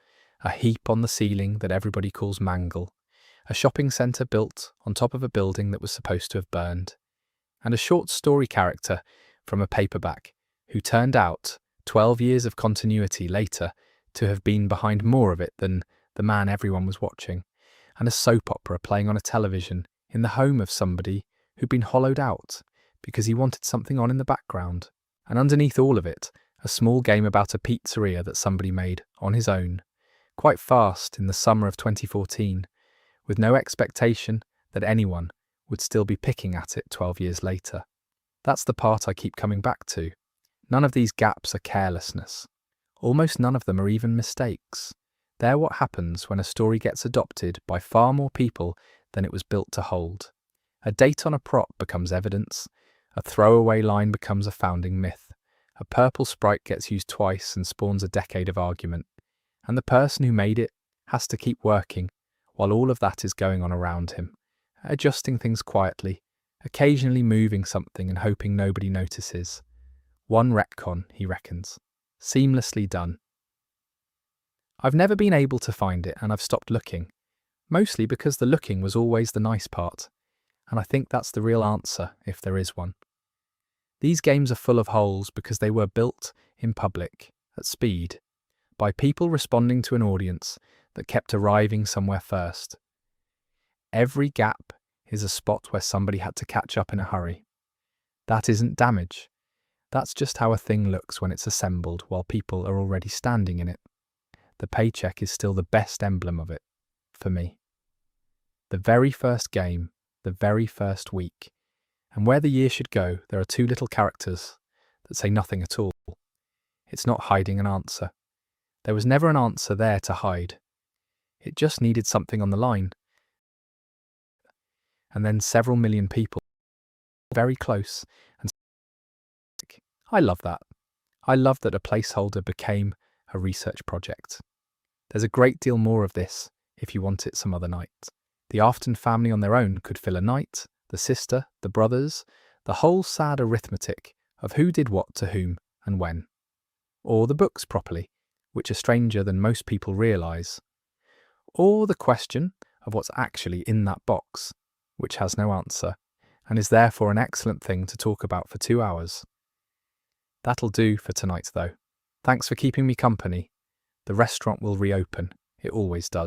A heap on the ceiling that everybody calls mangle. A shopping centre built on top of a building that was supposed to have burned. And a short story character from a paperback who turned out, 12 years of continuity later, to have been behind more of it than the man everyone was watching. And a soap opera playing on a television in the home of somebody who'd been hollowed out because he wanted something on in the background. And underneath all of it, a small game about a pizzeria that somebody made on his own, quite fast in the summer of 2014, with no expectation that anyone would still be picking at it 12 years later. That's the part I keep coming back to. None of these gaps are carelessness. Almost none of them are even mistakes. They're what happens when a story gets adopted by far more people than it was built to hold. A date on a prop becomes evidence, a throwaway line becomes a founding myth, a purple sprite gets used twice and spawns a decade of argument, and the person who made it has to keep working while all of that is going on around him, adjusting things quietly, occasionally moving something and hoping nobody notices. One retcon, he reckons. Seamlessly done. I've never been able to find it and I've stopped looking, mostly because the looking was always the nice part, and I think that's the real answer if there is one. These games are full of holes because they were built in public, at speed, by people responding to an audience that kept arriving somewhere first. Every gap is a spot where somebody had to catch up in a hurry. That isn't damage. That's just how a thing looks when it's assembled while people are already standing in it. The paycheck is still the best emblem of it, for me. The very first game, the very first week, and where the year should go, there are two little characters that say nothing at all. It's not hiding an answer. There was never an answer there to hide. It just needed something on the line. And then several million people, very close, and I love that. I love that a placeholder became a research project. There's a great deal more of this if you want it some other night. The Afton family on their own could fill a night, the sister, the brothers, the whole sad arithmetic of who did what to whom and when. Or the books properly, which are stranger than most people realise. Or the question of what's actually in that box, which has no answer, and is therefore an excellent thing to talk about for 2 hours. That'll do for tonight though. Thanks for keeping me company. The restaurant will reopen. It always does.